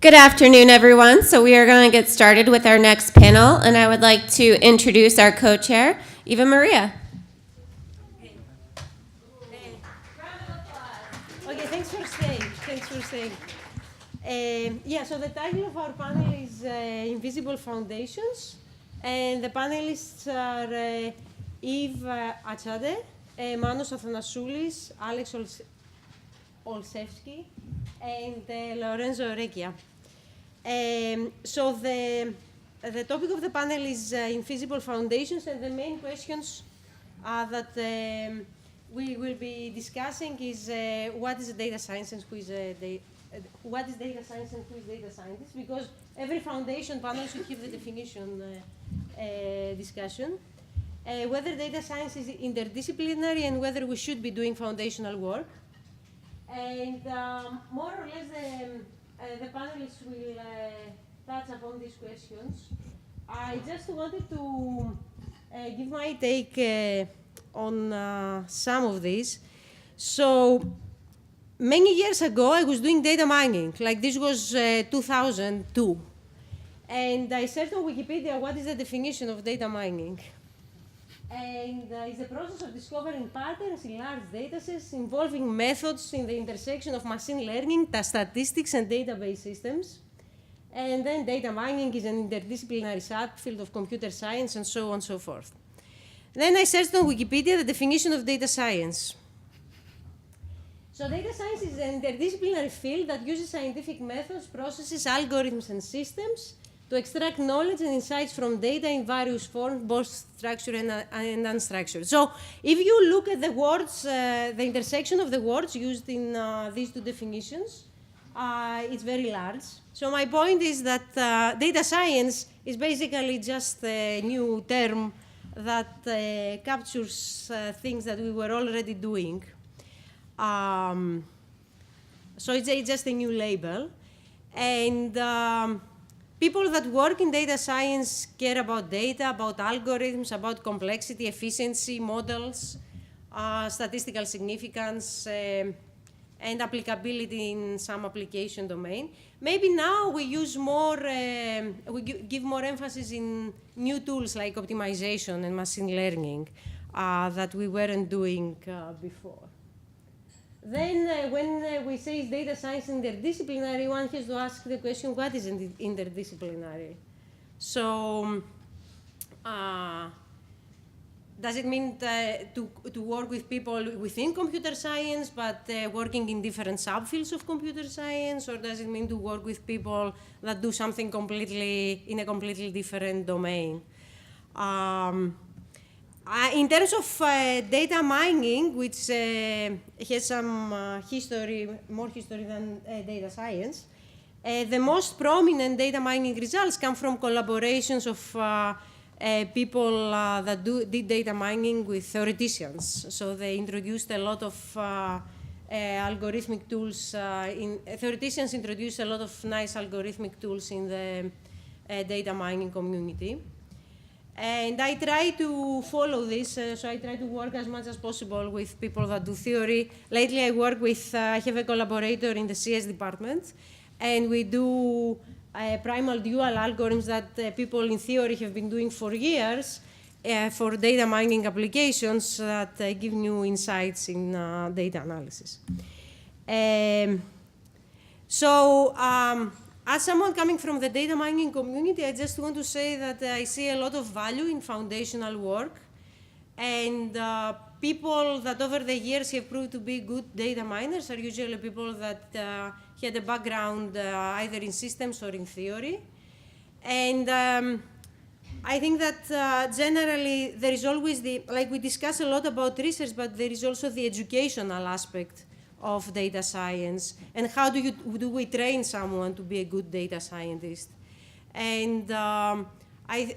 Good afternoon, everyone. So we are going to get started with our next panel, and I would like to introduce our co-chair, Eva Maria. Okay, thanks for staying. So the title of our panel is Invisible Foundations, and the panelists are Eve Achade, Manos Athanasoulis, Alex Olszewski, and Lorenzo Recchia. So the topic of the panel is Invisible Foundations, and the main questions that we will be discussing is what is data science and who is what is data science and who is data scientist, because every foundation panel should have the definition discussion. Whether data science is interdisciplinary and whether we should be doing foundational work. And more or less the panelists will touch upon these questions. I just wanted to give my take on some of these. So many years ago, I was doing data mining. Like this was 2002. And I searched on Wikipedia, what is the definition of data mining? And it's the process of discovering patterns in large datasets involving methods in the intersection of machine learning, statistics, and database systems. And then data mining is an interdisciplinary subfield of computer science, and so on and so forth. Then I searched on Wikipedia the definition of data science. So data science is an interdisciplinary field that uses scientific methods, processes, algorithms, and systems to extract knowledge and insights from data in various forms, both structured and unstructured. So if you look at the words, the intersection of the words used in these two definitions, it's very large. So my point is that data science is basically just a new term that captures things that we were already doing. So it's just a new label. And people that work in data science care about data, about algorithms, about complexity, efficiency, models, statistical significance, and applicability in some application domain. Maybe now we use more, we give more emphasis in new tools like optimization and machine learning that we weren't doing before. Then when we say data science interdisciplinary, one has to ask the question, what is interdisciplinary? So does it mean to work with people within computer science, but working in different subfields of computer science? Or does it mean to work with people that do something in a completely different domain? In terms of data mining, which has some history, more history than data science, the most prominent data mining results come from collaborations of people that did data mining with theoreticians. So they introduced a lot of algorithmic tools. Theoreticians introduced a lot of nice algorithmic tools in the data mining community. And I try to follow this, so I try to work as much as possible with people that do theory. Lately I work with, I have a collaborator in the CS department, and we do primal dual algorithms that people in theory have been doing for years for data mining applications that give new insights in data analysis. As someone coming from the data mining community, I just want to say that I see a lot of value in foundational work, and people that over the years have proved to be good data miners are usually people that had a background either in systems or in theory. And I think that generally there is always like we discuss a lot about research, but there is also the educational aspect of data science, and how do we train someone to be a good data scientist? And I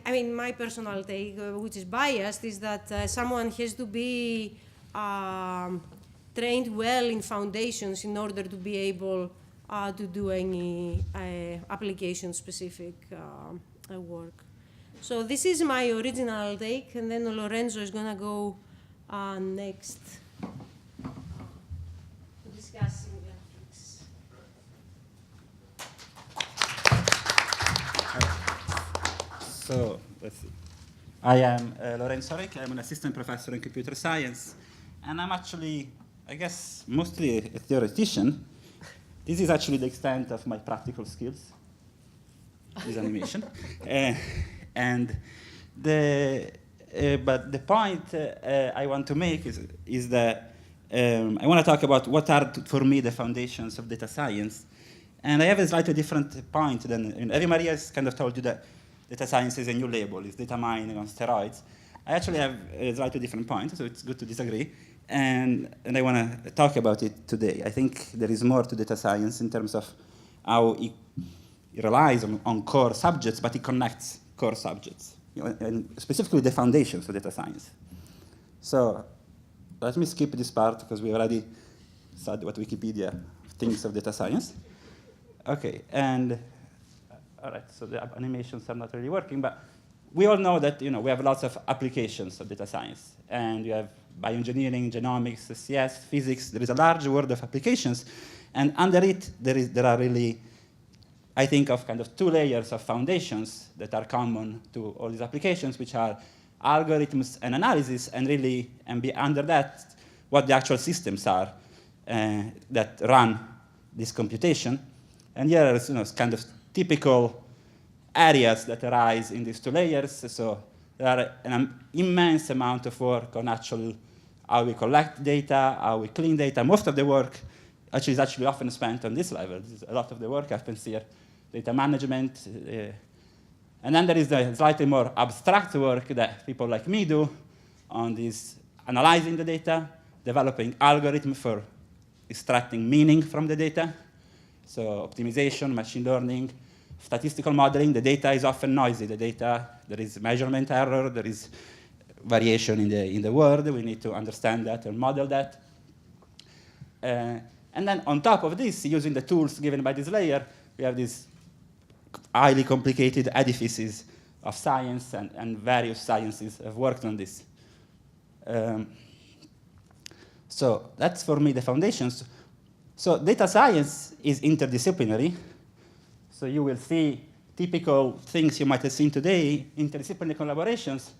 mean, my personal take, which is biased, is that someone has to be trained well in foundations in order to be able to do any application-specific work. So this is my original take, and then Lorenzo is going to go next. Discussing graphics. So let's see. I am Lorenzo Recchi. I'm an assistant professor in computer science, and I'm actually, I guess, mostly a theoretician. This is actually the extent of my practical skills, this animation. And but the point I want to make is that I want to talk about what are, for me, the foundations of data science. And I have a slightly different point than Eva Maria has kind of told you that data science is a new label, it's data mining on steroids. I actually have a slightly different point, so it's good to disagree. And I want to talk about it today. I think there is more to data science in terms of how it relies on core subjects, but it connects core subjects, and specifically the foundations of data science. So let me skip this part because we already said what Wikipedia thinks of data science. Okay, and all right, so the animations are not really working, but we all know that we have lots of applications of data science, and you have bioengineering, genomics, CS, physics. There is a large world of applications, and under it there are really, I think, of kind of two layers of foundations that are common to all these applications, which are algorithms and analysis, and really, and under that, what the actual systems are that run this computation. And here are kind of typical areas that arise in these two layers. So there are an immense amount of work on actual how we collect data, how we clean data. Most of the work is actually often spent on this level. A lot of the work happens here. Data management. And then there is the slightly more abstract work that people like me do on this analyzing the data, developing algorithms for extracting meaning from the data. So optimization, machine learning, statistical modeling. The data is often noisy. The data, there is measurement error, there is variation in the world. We need to understand that and model that. And then on top of this, using the tools given by this layer, we have these highly complicated edifices of science, and various sciences have worked on this. So that's, for me, the foundations. So data science is interdisciplinary. So you will see typical things you might have seen today. Interdisciplinary collaborations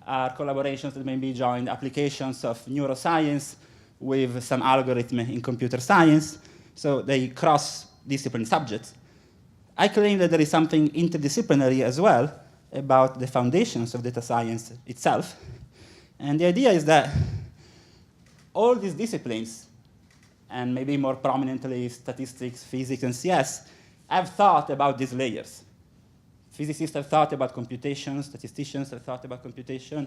are collaborations that may be joint applications of neuroscience with some algorithm in computer science. So they cross discipline subjects. I claim that there is something interdisciplinary as well about the foundations of data science itself. And the idea is that all these disciplines, and maybe more prominently statistics, physics, and CS, have thought about these layers. Physicists have thought about computation, statisticians have thought about computation,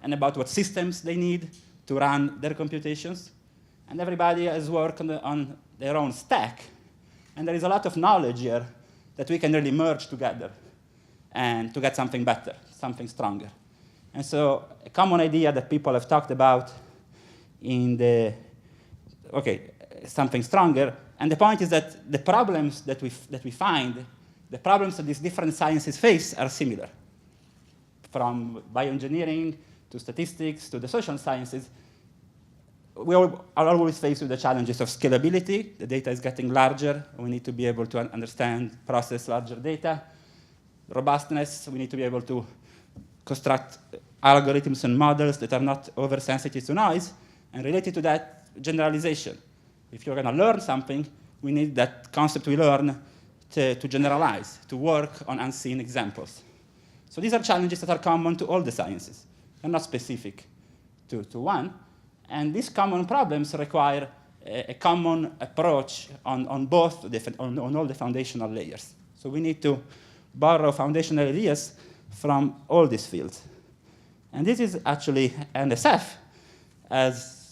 and about what systems they need to run their computations. And everybody has worked on their own stack. And there is a lot of knowledge here that we can really merge together and to get something better, something stronger. And so a common idea that people have talked about in the, something stronger. And the point is that the problems that we find, the problems that these different sciences face are similar. From bioengineering to statistics to the social sciences, we are always faced with the challenges of scalability. The data is getting larger. We need to be able to understand, process larger data. Robustness, we need to be able to construct algorithms and models that are not oversensitive to noise. And related to that, generalization. If you're going to learn something, we need that concept we learn to generalize, to work on unseen examples. So these are challenges that are common to all the sciences. They're not specific to one. And these common problems require a common approach on all the foundational layers. So we need to borrow foundational ideas from all these fields. And this is actually NSF has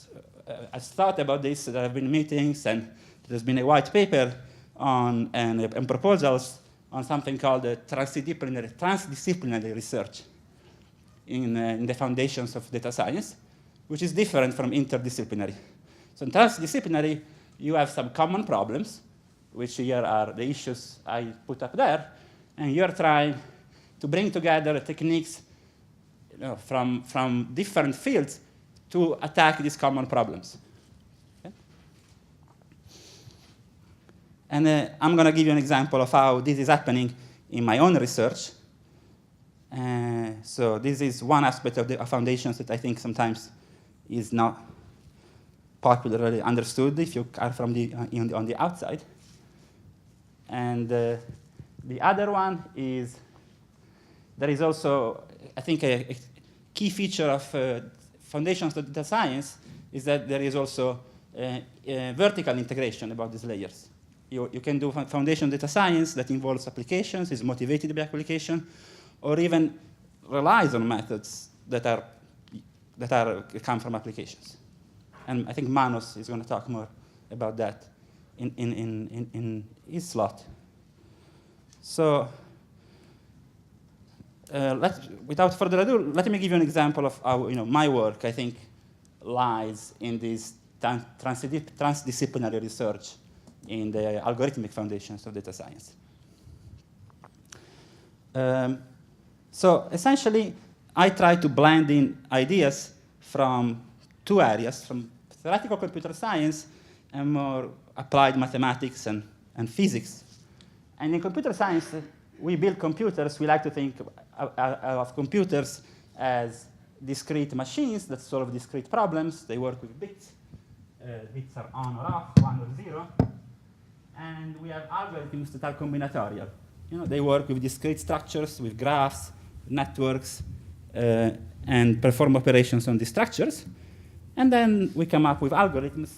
thought about this. There have been meetings, and there's been a white paper on and proposals on something called transdisciplinary research in the foundations of data science, which is different from interdisciplinary. So in transdisciplinary, you have some common problems, which here are the issues I put up there, and you're trying to bring together techniques from different fields to attack these common problems. Okay? And I'm going to give you an example of how this is happening in my own research. So this is one aspect of the foundations that I think sometimes is not popularly understood if you are from on the outside. And the other one is, there is also, I think, a key feature of foundations of data science is that there is also vertical integration about these layers. You can do foundation data science that involves applications, is motivated by application, or even relies on methods that come from applications. And I think Manos is going to talk more about that in his slot. So without further ado, let me give you an example of how my work, I think, lies in this transdisciplinary research in the algorithmic foundations of data science. So essentially, I try to blend in ideas from two areas, from theoretical computer science and more applied mathematics and physics. And in computer science, we build computers. We like to think of computers as discrete machines that solve discrete problems. They work with bits. Bits are on or off, 1 or 0. And we have algorithms that are combinatorial. They work with discrete structures, with graphs, networks, and perform operations on these structures. And then we come up with algorithms.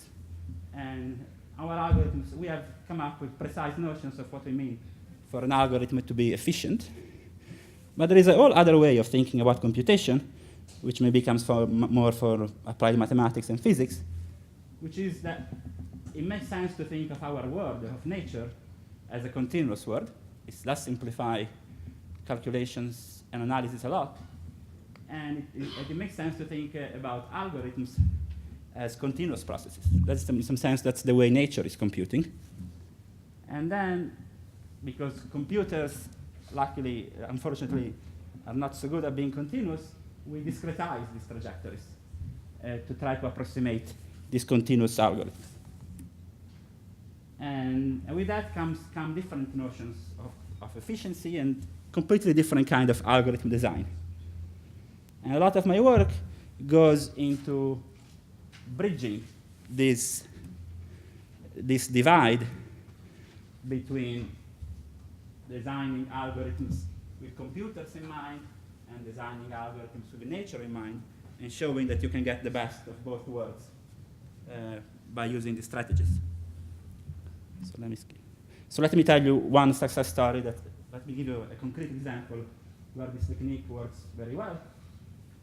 And our algorithms, we have come up with precise notions of what we mean for an algorithm to be efficient. But there is a whole other way of thinking about computation, which maybe comes more for applied mathematics and physics, which is that it makes sense to think of our world, of nature, as a continuous world. It does simplify calculations and analysis a lot. And it makes sense to think about algorithms as continuous processes. That's in some sense, that's the way nature is computing. And then, because computers, luckily, unfortunately, are not so good at being continuous, we discretize these trajectories to try to approximate these continuous algorithms. And with that come different notions of efficiency and completely different kind of algorithm design. And a lot of my work goes into bridging this divide between designing algorithms with computers in mind and designing algorithms with nature in mind, and showing that you can get the best of both worlds by using these strategies. So let me tell you one success story. Let me give you a concrete example where this technique works very well.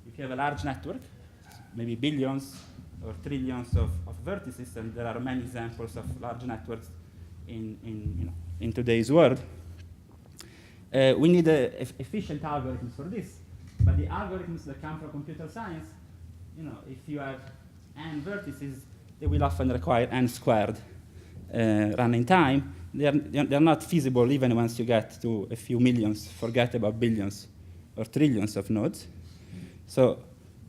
If you have a large network, maybe billions or trillions of vertices, and there are many examples of large networks in today's world, we need efficient algorithms for this. But the algorithms that come from computer science, if you have n vertices, they will often require n squared running time. They're not feasible even once you get to a few millions. Forget about billions or trillions of nodes. So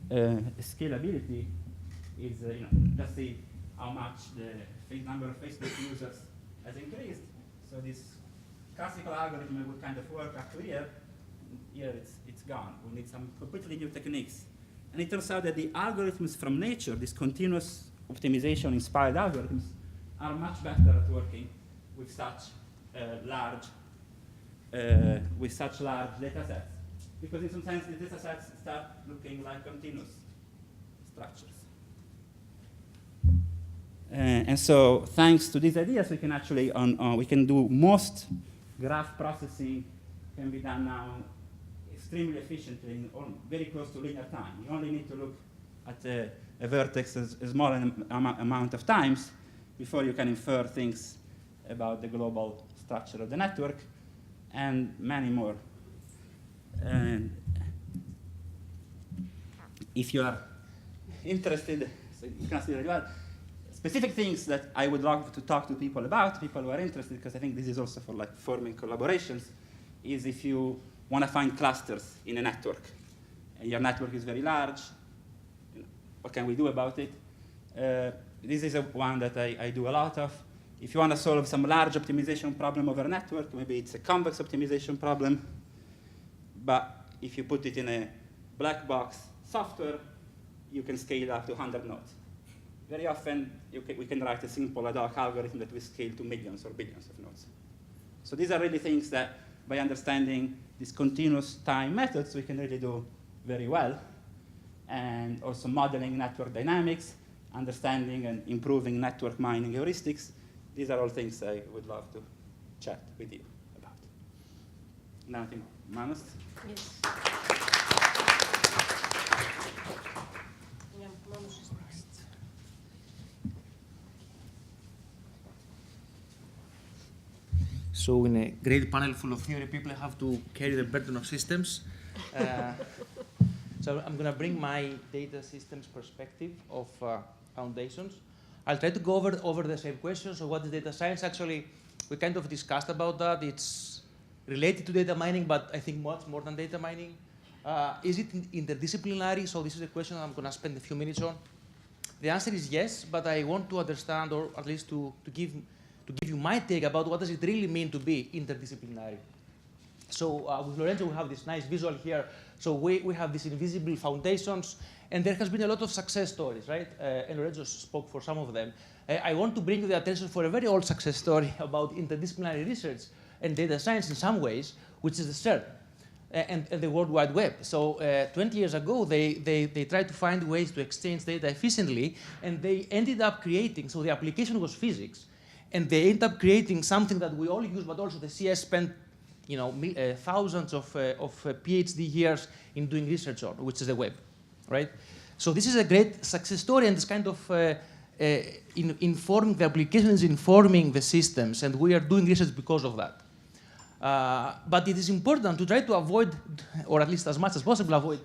scalability is, just see how much the number of Facebook users has increased. So this classical algorithm would kind of work up to here. Here it's gone. We need some completely new techniques. And it turns out that the algorithms from nature, these continuous optimization-inspired algorithms, are much better at working with such large data sets. Because in some sense, the data sets start looking like continuous structures. And so thanks to these ideas, we can actually, we can do most graph processing can be done now extremely efficiently in very close to linear time. You only need to look at a vertex a small amount of times before you can infer things about the global structure of the network, and many more. And if you are interested, so you can see very well, specific things that I would love to talk to people about, people who are interested, because I think this is also for forming collaborations, is if you want to find clusters in a network. And your network is very large. What can we do about it? This is one that I do a lot of. If you want to solve some large optimization problem over a network, maybe it's a convex optimization problem, but if you put it in a black box software, you can scale up to 100 nodes. Very often, we can write a simple ad hoc algorithm that will scale to millions or billions of nodes. So these are really things that, by understanding these continuous time methods, we can really do very well. And also modeling network dynamics, understanding and improving network mining heuristics. These are all things I would love to chat with you about. Now I think Manos. Yes. Yeah, Manos is next. So in a great panel full of theory people, I have to carry the burden of systems. So I'm going to bring my data systems perspective of foundations. I'll try to go over the same question. So what is data science? Actually, we kind of discussed about that. It's related to data mining, but I think much more than data mining. Is it interdisciplinary? So this is a question I'm going to spend a few minutes on. The answer is yes, but I want to understand, or at least to give you my take about what does it really mean to be interdisciplinary. So with Lorenzo, we have this nice visual here. So we have these invisible foundations, and there has been a lot of success stories, right? And Lorenzo spoke for some of them. I want to bring you the attention for a very old success story about interdisciplinary research and data science in some ways, which is the CERN and the World Wide Web. So 20 years ago, they tried to find ways to exchange data efficiently, and they ended up creating, so the application was physics, and they ended up creating something that we all use, but also the CS spent thousands of PhD years in doing research on, which is the web, right? So this is a great success story, and it's kind of informing the application is informing the systems, and we are doing research because of that. But it is important to try to avoid, or at least as much as possible, avoid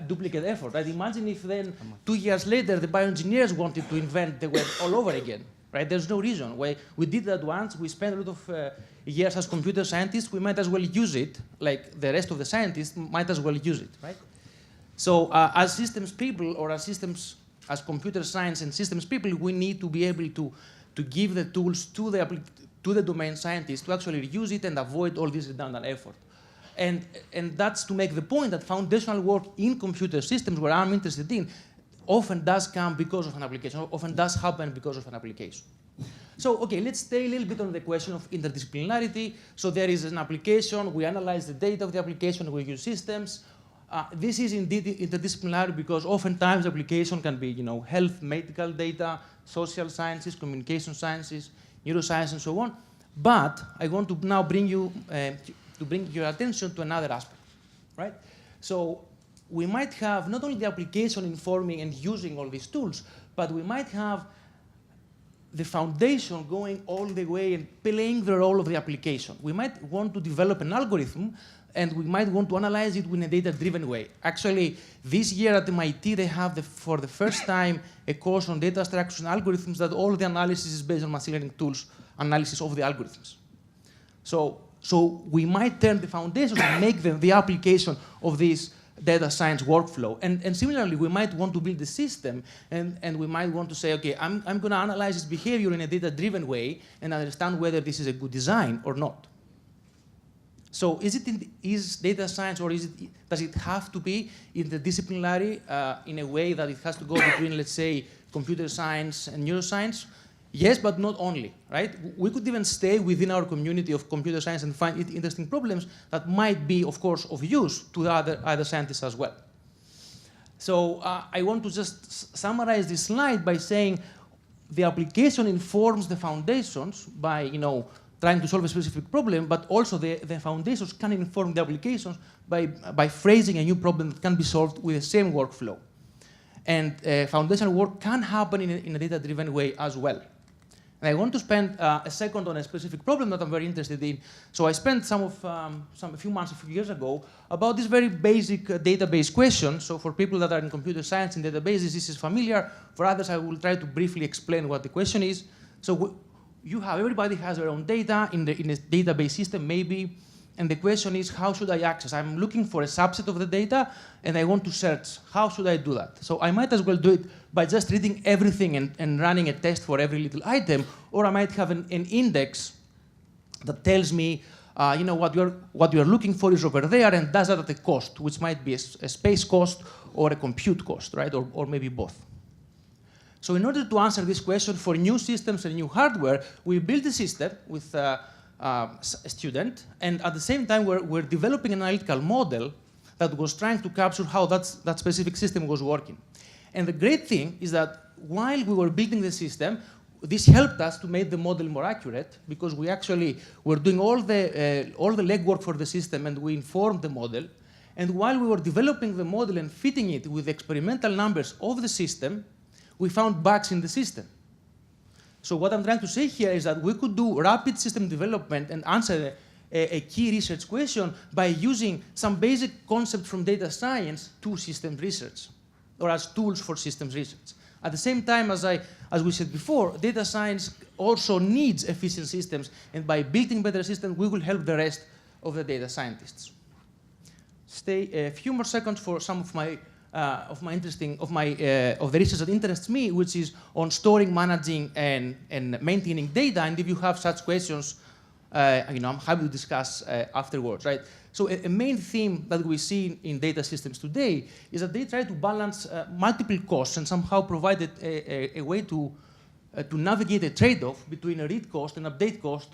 duplicate effort. Right? Imagine if then 2 years later the bioengineers wanted to invent the web all over again. Right? There's no reason. We did that once. We spent a lot of years as computer scientists. We might as well use it, like the rest of the scientists might as well use it. Right? So as systems people, or as computer science and systems people, we need to be able to give the tools to the domain scientists to actually use it and avoid all this redundant effort. And that's to make the point that foundational work in computer systems, where I'm interested in, often does come because of an application, often does happen because of an application. So, okay, let's stay a little bit on the question of interdisciplinarity. So there is an application, we analyze the data of the application, we use systems. This is indeed interdisciplinary because oftentimes the application can be, health, medical data, social sciences, communication sciences, neuroscience, and so on. But I want to now bring your attention to another aspect, right? So we might have not only the application informing and using all these tools, but we might have the foundation going all the way and playing the role of the application. We might want to develop an algorithm, and we might want to analyze it in a data-driven way. Actually, this year at MIT, they have, for the first time, a course on data structures and algorithms that all the analysis is based on machine learning tools, analysis of the algorithms. So we might turn the foundation and make the application of this data science workflow. And similarly, we might want to build a system, and we might want to say, okay, I'm going to analyze its behavior in a data-driven way and understand whether this is a good design or not. So is data science, or does it have to be interdisciplinary in a way that it has to go between, let's say, computer science and neuroscience? Yes, but not only, right? We could even stay within our community of computer science and find interesting problems that might be, of course, of use to other scientists as well. So I want to just summarize this slide by saying the application informs the foundations by, trying to solve a specific problem, but also the foundations can inform the applications by phrasing a new problem that can be solved with the same workflow. And foundational work can happen in a data-driven way as well. And I want to spend a second on a specific problem that I'm very interested in. So I spent a few years ago, about this very basic database question. So for people that are in computer science and databases, this is familiar. For others, I will try to briefly explain what the question is. So everybody has their own data in a database system, maybe. And the question is, how should I access? I'm looking for a subset of the data, and I want to search. How should I do that? So I might as well do it by just reading everything and running a test for every little item, or I might have an index that tells me what you're looking for is over there, and does that at a cost, which might be a space cost or a compute cost, right? Or maybe both. So in order to answer this question for new systems and new hardware, we built a system with a student, and at the same time, we're developing an analytical model that was trying to capture how that specific system was working. And the great thing is that while we were building the system, this helped us to make the model more accurate, because we actually were doing all the legwork for the system, and we informed the model. And while we were developing the model and fitting it with the experimental numbers of the system, we found bugs in the system. So what I'm trying to say here is that we could do rapid system development and answer a key research question by using some basic concept from data science to systems research, or as tools for systems research. At the same time, as we said before, data science also needs efficient systems, and by building better systems, we will help the rest of the data scientists. Stay a few more seconds for some of the research that interests me, which is on storing, managing, and maintaining data. And if you have such questions, I'm happy to discuss afterwards, right? So a main theme that we see in data systems today is that they try to balance multiple costs and somehow provide a way to navigate a trade-off between a read cost and update cost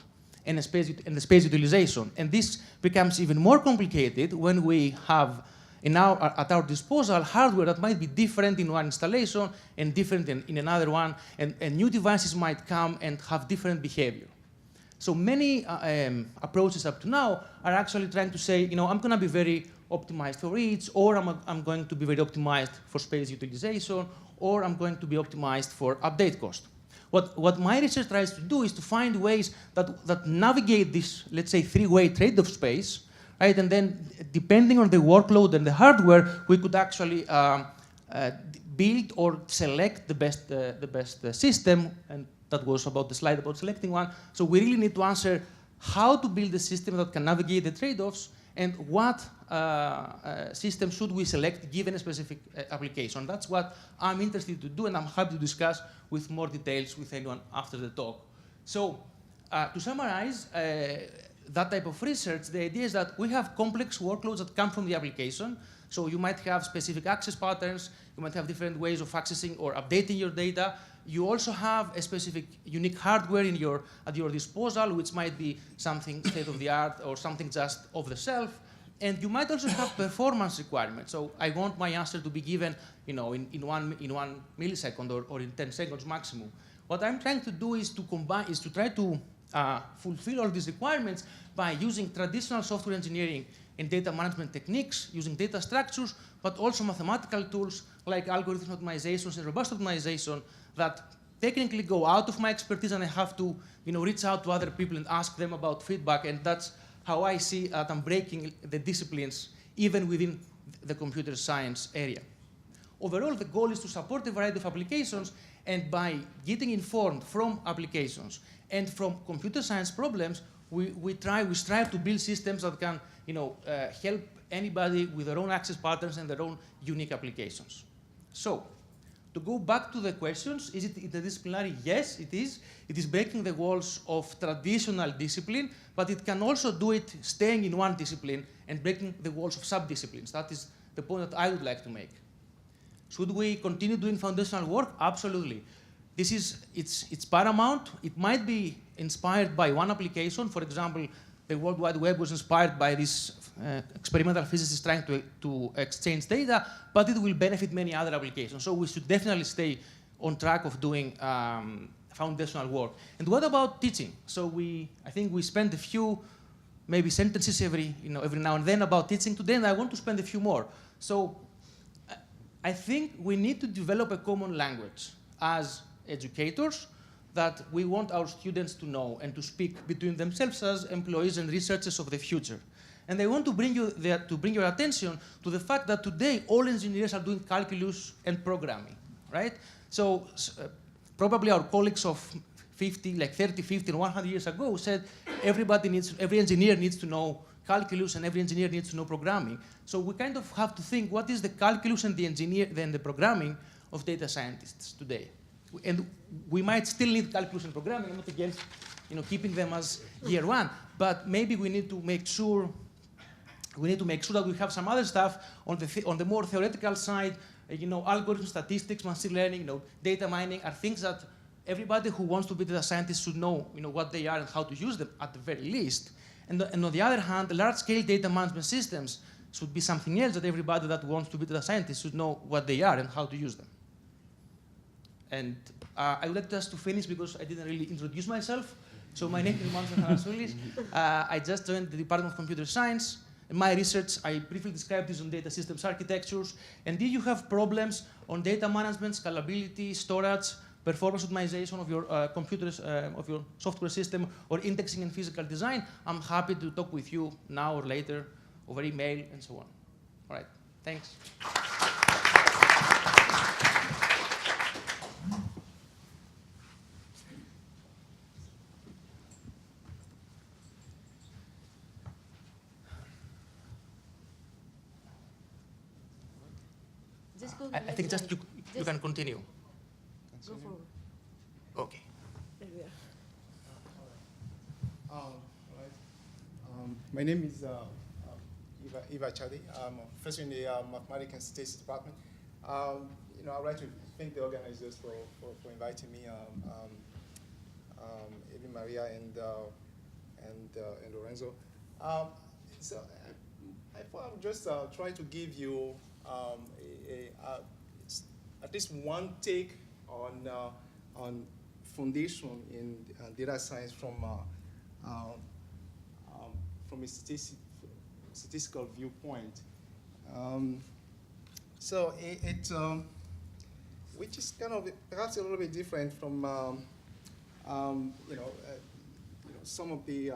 and the space utilization. And this becomes even more complicated when we have at our disposal hardware that might be different in one installation and different in another one, and new devices might come and have different behavior. So many approaches up to now are actually trying to say, I'm going to be very optimized for reads, or I'm going to be very optimized for space utilization, or I'm going to be optimized for update cost. What my research tries to do is to find ways that navigate this, let's say, three-way trade-off space, right? And then, depending on the workload and the hardware, we could actually build or select the best system. And that was about the slide about selecting one. So we really need to answer how to build a system that can navigate the trade-offs, and what system should we select given a specific application. That's what I'm interested to do, and I'm happy to discuss with more details with anyone after the talk. So to summarize that type of research, the idea is that we have complex workloads that come from the application. So you might have specific access patterns, you might have different ways of accessing or updating your data. You also have a specific unique hardware at your disposal, which might be something state-of-the-art or something just off-the-shelf. And you might also have performance requirements. So I want my answer to be given in 1 millisecond or in 10 seconds maximum. What I'm trying to do is to try to fulfill all these requirements by using traditional software engineering and data management techniques, using data structures, but also mathematical tools like algorithmic optimizations and robust optimization that technically go out of my expertise, and I have to reach out to other people and ask them about feedback. And that's how I see that I'm breaking the disciplines even within the computer science area. Overall, the goal is to support a variety of applications, and by getting informed from applications and from computer science problems, we strive to build systems that can help anybody with their own access patterns and their own unique applications. So, to go back to the questions, is it interdisciplinary? Yes, it is. It is breaking the walls of traditional discipline, but it can also do it staying in one discipline and breaking the walls of sub-disciplines. That is the point that I would like to make. Should we continue doing foundational work? Absolutely. It's paramount. It might be inspired by one application. For example, the World Wide Web was inspired by this experimental physicists trying to exchange data, but it will benefit many other applications. So we should definitely stay on track of doing foundational work. And what about teaching? So I think we spend a few, maybe sentences every now and then about teaching today, and I want to spend a few more. So I think we need to develop a common language as educators that we want our students to know and to speak between themselves as employees and researchers of the future. And I want to bring your attention to the fact that today all engineers are doing calculus and programming, right? So probably our colleagues of 30, 50, and 100 years ago said every engineer needs to know calculus and every engineer needs to know programming. So we kind of have to think, what is the calculus and the programming of data scientists today? and we might still need calculus and programming. I'm not against keeping them as year one, but maybe we need to make sure that we have some other stuff on the more theoretical side. Algorithm, statistics, machine learning, data mining are things that everybody who wants to be data scientist should know, what they are and how to use them at the very least. And on the other hand, large-scale data management systems should be something else that everybody that wants to be data scientist should know what they are and how to use them. And I would like just to finish because I didn't really introduce myself. So my name is Mansa Harasulis. I just joined the Department of Computer Science. In my research, I briefly described this on data systems architectures. And if you have problems on data management, scalability, storage, performance optimization of your computers, of your software system, or indexing and physical design, I'm happy to talk with you now or later over email and so on. All right, thanks. Just go to I think just you can continue. Go forward. Okay. There we are. My name is Evacelli. I'm a professor in the Mathematics and Statistics Department. I'd like to thank the organizers for inviting me, Evi Maria and Lorenzo. So I thought I would just try to give you at least one take on foundation in data science from a statistical viewpoint. So which is kind of perhaps a little bit different from some of the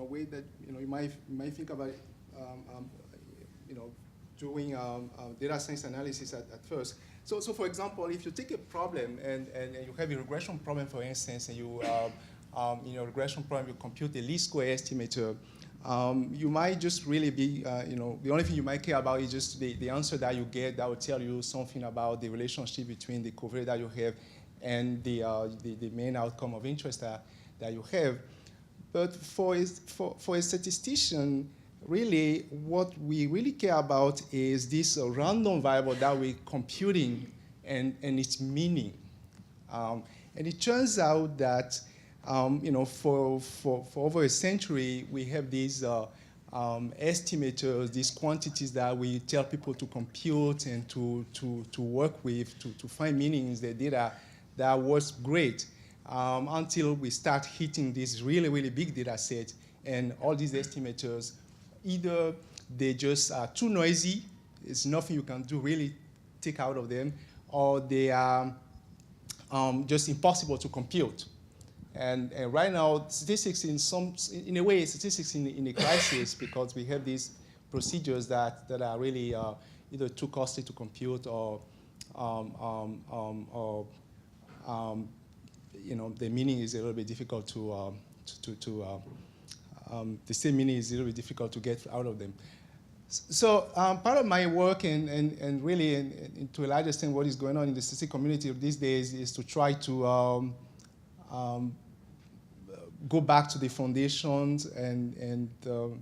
way that you might think about doing data science analysis at first. So for example, if you take a problem and you have a regression problem, for instance, and you in your regression problem you compute the least square estimator, you might just really be, the only thing you might care about is just the answer that you get that will tell you something about the relationship between the covariance that you have and the main outcome of interest that you have. But for a statistician, really, what we really care about is this random variable that we're computing and its meaning. And it turns out that for over a century, we have these estimators, these quantities that we tell people to compute and to work with, to find meanings in the data. That was great until we start hitting this really, really big data set, and all these estimators, either they just are too noisy, there's nothing you can do really take out of them, or they are just impossible to compute. And right now, statistics in a way, statistics in a crisis because we have these procedures that are really either too costly to compute or the meaning is a little bit difficult the same meaning is a little bit difficult to get out of them. So part of my work and really to a large extent what is going on in the statistics community these days is to try to go back to the foundations and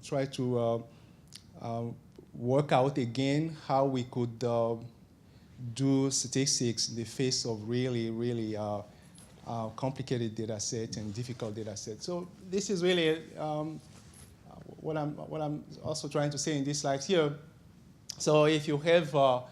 try to work out again how we could do statistics in the face of really, really complicated data set and difficult data set. So this is really what I'm also trying to say in this slide here. So if you have a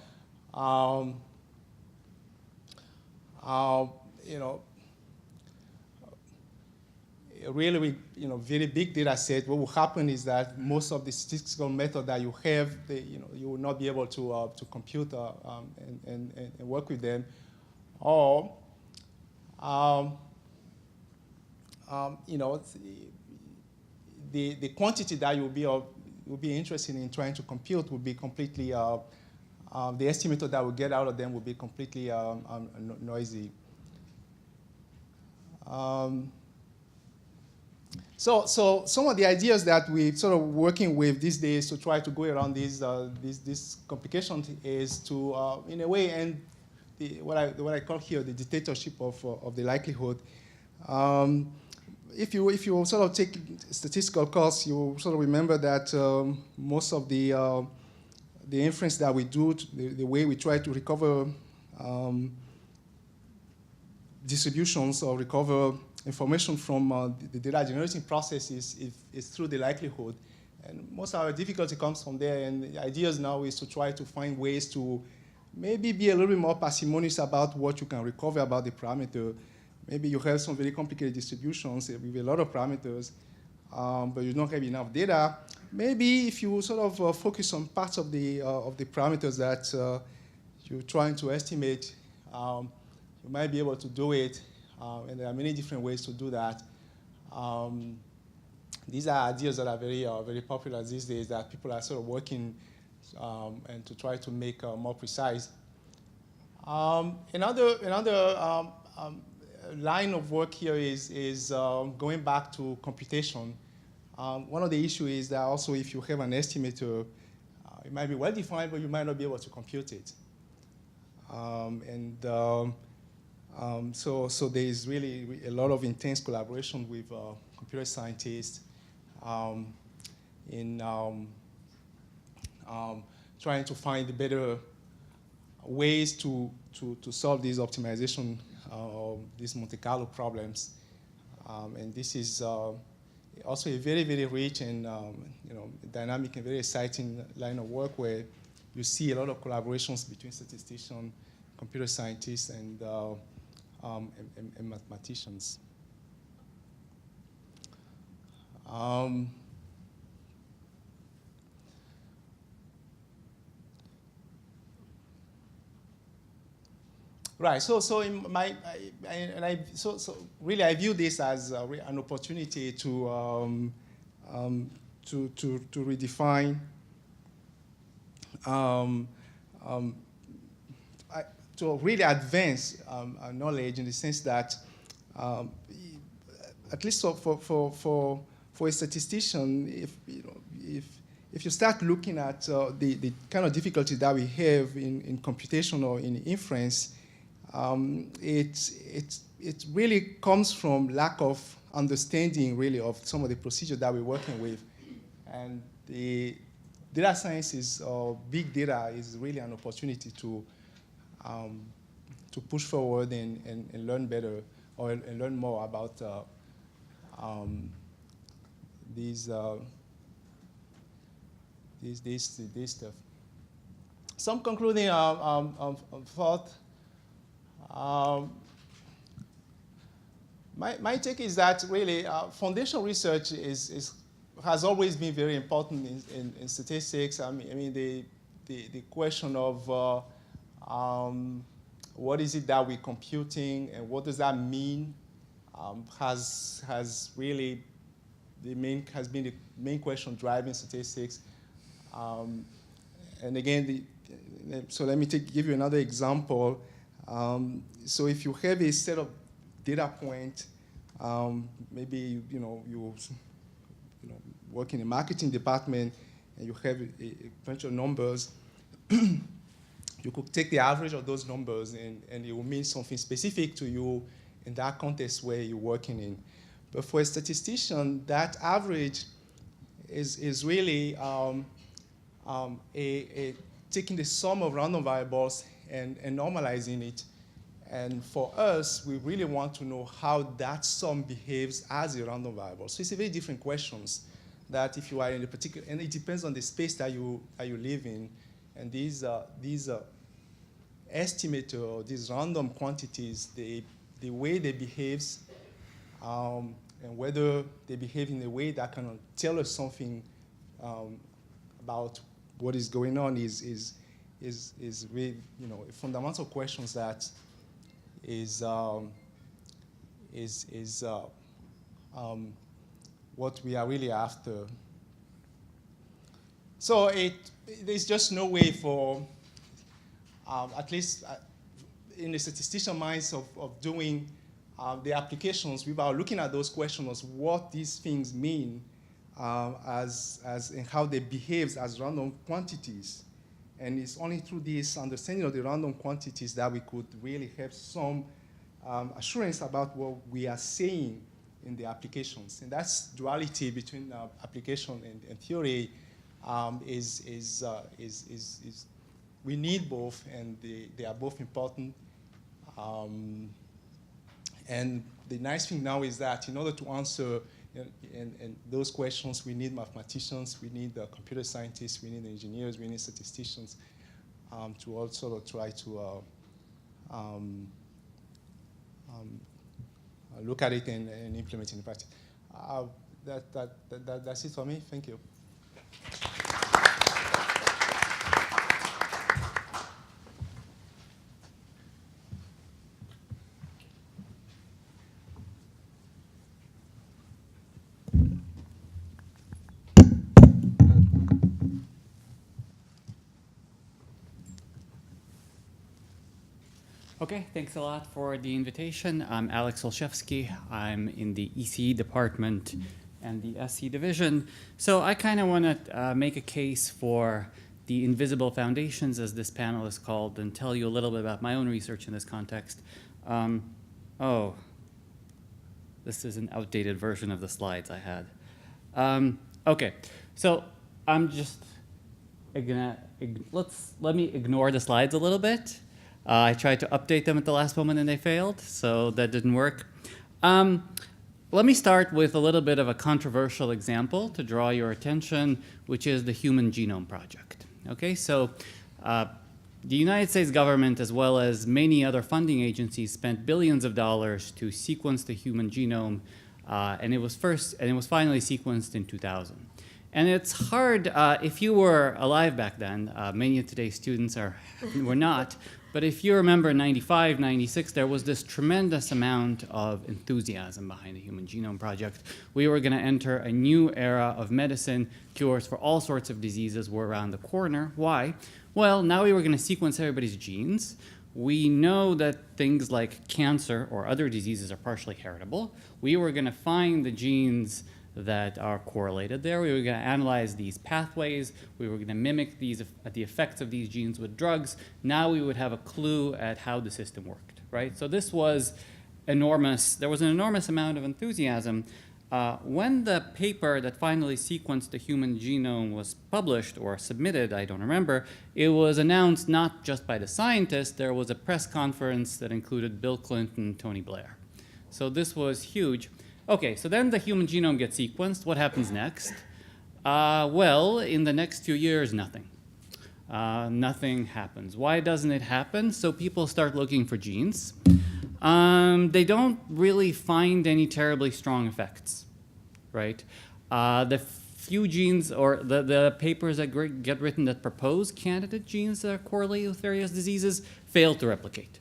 really very big data set, what will happen is that most of the statistical method that you have, you will not be able to compute and work with them, or the quantity that you'll be interested in trying to compute will be completely the estimator that will get out of them will be completely noisy. So some of the ideas that we're sort of working with these days to try to go around this complication is to, in a way, end what I call here the dictatorship of the likelihood. If you sort of take statistical course, you sort of remember that most of the inference that we do, the way we try to recover distributions or recover information from the data generating process is through the likelihood. And most of our difficulty comes from there, and the idea now is to try to find ways to maybe be a little bit more parsimonious about what you can recover about the parameter. Maybe you have some very complicated distributions with a lot of parameters, but you don't have enough data. Maybe if you sort of focus on parts of the parameters that you're trying to estimate, you might be able to do it, and there are many different ways to do that. These are ideas that are very popular these days that people are sort of working and to try to make more precise. Another line of work here is going back to computation. One of the issues is that also if you have an estimator, it might be well defined, but you might not be able to compute it. So there is really a lot of intense collaboration with computer scientists in trying to find better ways to solve these optimization, these Monte Carlo problems. And this is also a very rich and dynamic and very exciting line of work where you see a lot of collaborations between statisticians, computer scientists, and mathematicians. Right. So in my really I view this as an opportunity to redefine to really advance knowledge in the sense that at least for a statistician, if you start looking at the kind of difficulty that we have in computation or in inference, it really comes from lack of understanding really of some of the procedures that we're working with. And the data science or big data is really an opportunity to push forward and learn better and learn more about these stuff. Some concluding thought. My take is that really foundational research has always been very important in statistics. I mean the question of what is it that we're computing and what does that mean has really been the main question driving statistics. And again, so let me give you another example. So if you have a set of data points, maybe you work in a marketing department and you have a bunch of numbers. You could take the average of those numbers and it will mean something specific to you in that context where you're working in. But for a statistician, that average is really taking the sum of random variables and normalizing it. And for us, we really want to know how that sum behaves as a random variable. So it's a very different questions that if you are in a particular, and it depends on the space that you live in. And these estimator or these random quantities, the way they behave, and whether they behave in a way that can tell us something about what is going on is really a fundamental questions that is what we are really after. So there's just no way for at least in the statistician minds of doing the applications without looking at those questions, what these things mean and how they behave as random quantities. And it's only through this understanding of the random quantities that we could really have some assurance about what we are saying in the applications. And that's duality between application and theory is we need both, and they are both important. And the nice thing now is that in order to answer and those questions, we need mathematicians, we need computer scientists, we need engineers, we need statisticians to also try to look at it and implement it in practice. That's it for me. Thank you. Okay, thanks a lot for the invitation. I'm Alex Olszewski. I'm in the ECE department and the SC division. So I kind of want to make a case for the invisible foundations, as this panel is called, and tell you a little bit about my own research in this context. Oh, this is an outdated version of the slides I had. Okay, so I'm just gonna, let me ignore the slides a little bit. I tried to update them at the last moment and they failed, so that didn't work. Let me start with a little bit of a controversial example to draw your attention, which is the Human Genome Project. Okay, so the United States government, as well as many other funding agencies, spent billions of dollars to sequence the human genome, and it was finally sequenced in 2000. And it's hard, if you were alive back then, many of today's students were not, but if you remember 95, 96, there was this tremendous amount of enthusiasm behind the Human Genome Project. We were going to enter a new era of medicine. Cures for all sorts of diseases were around the corner. Why? Well, now we were going to sequence everybody's genes. We know that things like cancer or other diseases are partially heritable. We were going to find the genes that are correlated there. We were going to analyze these pathways. We were going to mimic the effects of these genes with drugs. Now we would have a clue at how the system worked, right? So this was enormous. There was an enormous amount of enthusiasm. When the paper that finally sequenced the human genome was published or submitted, I don't remember, it was announced not just by the scientists. There was a press conference that included Bill Clinton and Tony Blair. So this was huge. Okay, so then the human genome gets sequenced. What happens next? Well, in the next few years, nothing. Nothing happens. Why doesn't it happen? So people start looking for genes. They don't really find any terribly strong effects, right? The few genes or the papers that get written that propose candidate genes that are correlated with various diseases fail to replicate.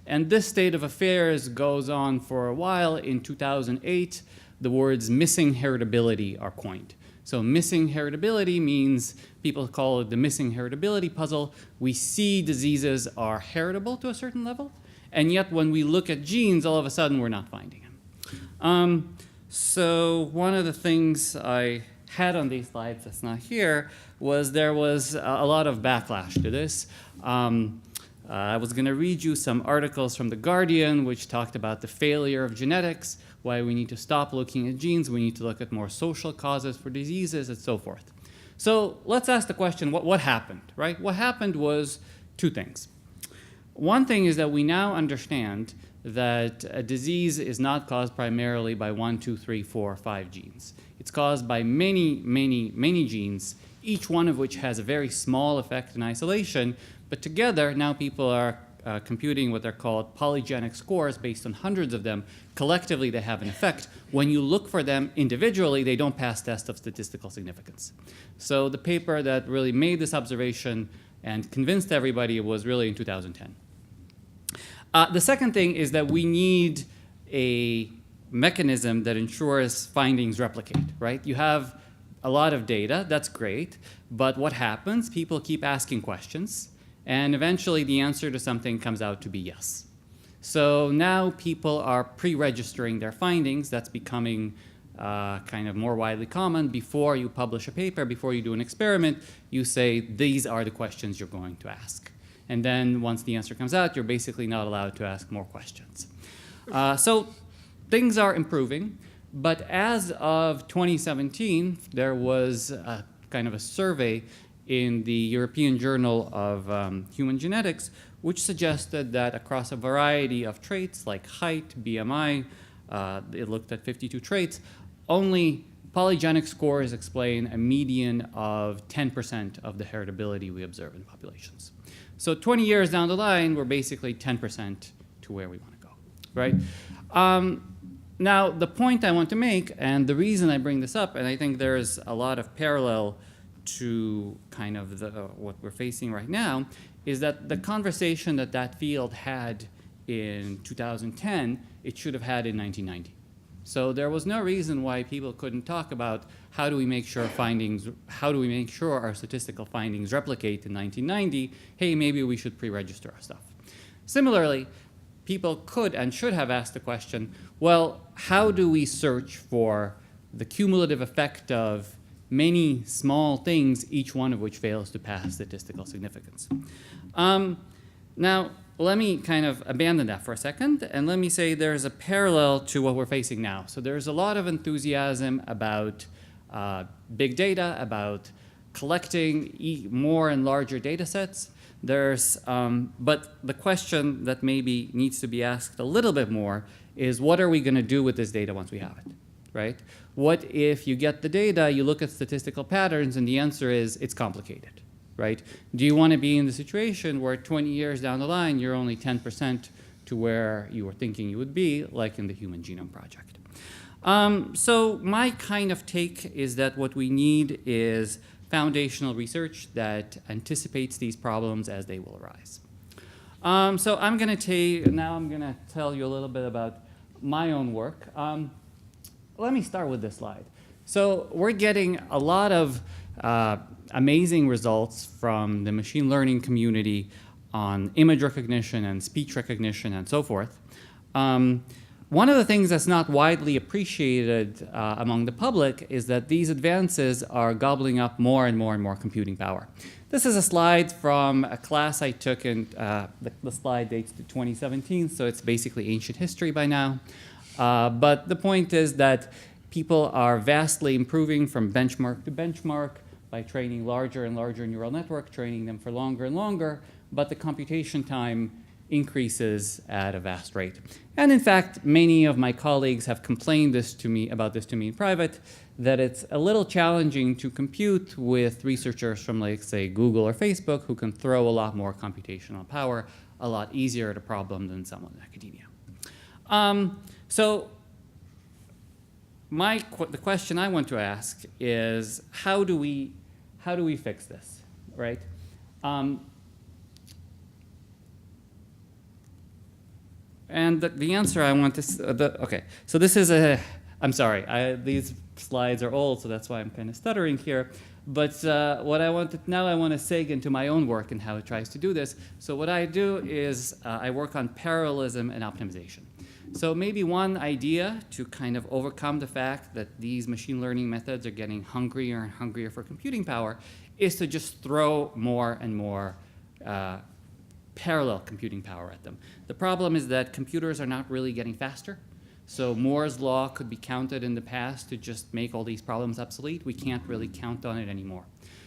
And this state of affairs goes on for a while. In 2008, the words missing heritability are coined. So missing heritability means people call it the missing heritability puzzle. We see diseases are heritable to a certain level, and yet when we look at genes, all of a sudden we're not finding them. So one of the things I had on these slides that's not here was there was a lot of backlash to this. I was going to read you some articles from The Guardian, which talked about the failure of genetics, why we need to stop looking at genes, we need to look at more social causes for diseases, and so forth. So let's ask the question, what happened, right? What happened was two things. One thing is that we now understand that a disease is not caused primarily by 1, 2, 3, 4, 5 genes. It's caused by many, many, many genes, each one of which has a very small effect in isolation. But together, now people are computing what they're called polygenic scores based on hundreds of them. Collectively, they have an effect. When you look for them individually, they don't pass tests of statistical significance. So the paper that really made this observation and convinced everybody was really in 2010. The second thing is that we need a mechanism that ensures findings replicate, right? You have a lot of data, that's great, but what happens? People keep asking questions. And eventually the answer to something comes out to be yes. So now people are pre-registering their findings. That's becoming kind of more widely common. Before you publish a paper, before you do an experiment, you say, these are the questions you're going to ask. And then once the answer comes out, you're basically not allowed to ask more questions. So things are improving. But as of 2017, there was kind of a survey in the European Journal of Human Genetics, which suggested that across a variety of traits like height, BMI, it looked at 52 traits, only polygenic scores explain a median of 10% of the heritability we observe in populations. So 20 years down the line, we're basically 10% to where we want to go, right? Now, the point I want to make, and the reason I bring this up, and I think there's a lot of parallel to kind of what we're facing right now, is that the conversation that that field had in 2010, it should have had in 1990. So there was no reason why people couldn't talk about how do we make sure our statistical findings replicate in 1990. Hey, maybe we should pre-register our stuff. Similarly, people could and should have asked the question, well, how do we search for the cumulative effect of many small things, each one of which fails to pass statistical significance? Now, let me kind of abandon that for a second, and let me say there's a parallel to what we're facing now. So there's a lot of enthusiasm about big data, about collecting more and larger data sets. But the question that maybe needs to be asked a little bit more is, what are we going to do with this data once we have it, right? What if you get the data, you look at statistical patterns, and the answer is it's complicated, right? Do you want to be in the situation where 20 years down the line, you're only 10% to where you were thinking you would be, like in the Human Genome Project? So my kind of take is that what we need is foundational research that anticipates these problems as they will arise. So I'm going to tell you a little bit about my own work. Let me start with this slide. So we're getting a lot of amazing results from the machine learning community on image recognition and speech recognition and so forth. One of the things that's not widely appreciated among the public is that these advances are gobbling up more and more and more computing power. This is a slide from a class I took in, the slide dates to 2017, so it's basically ancient history by now. But the point is that people are vastly improving from benchmark to benchmark by training larger and larger neural network, training them for longer and longer, but the computation time increases at a vast rate. And in fact, many of my colleagues have complained about this to me in private, that it's a little challenging to compute with researchers from, like, say, Google or Facebook, who can throw a lot more computational power a lot easier at a problem than someone in academia. So the question I want to ask is, how do we fix this, right? And the answer I want to, okay, so this is I'm sorry, these slides are old, so that's why I'm kind of stuttering here. But now I want to segue into my own work and how it tries to do this. So what I do is I work on parallelism and optimization. So maybe one idea to kind of overcome the fact that these machine learning methods are getting hungrier and hungrier for computing power is to just throw more and more parallel computing power at them. The problem is that computers are not really getting faster. So Moore's law could be counted in the past to just make all these problems obsolete. We can't really count on it anymore.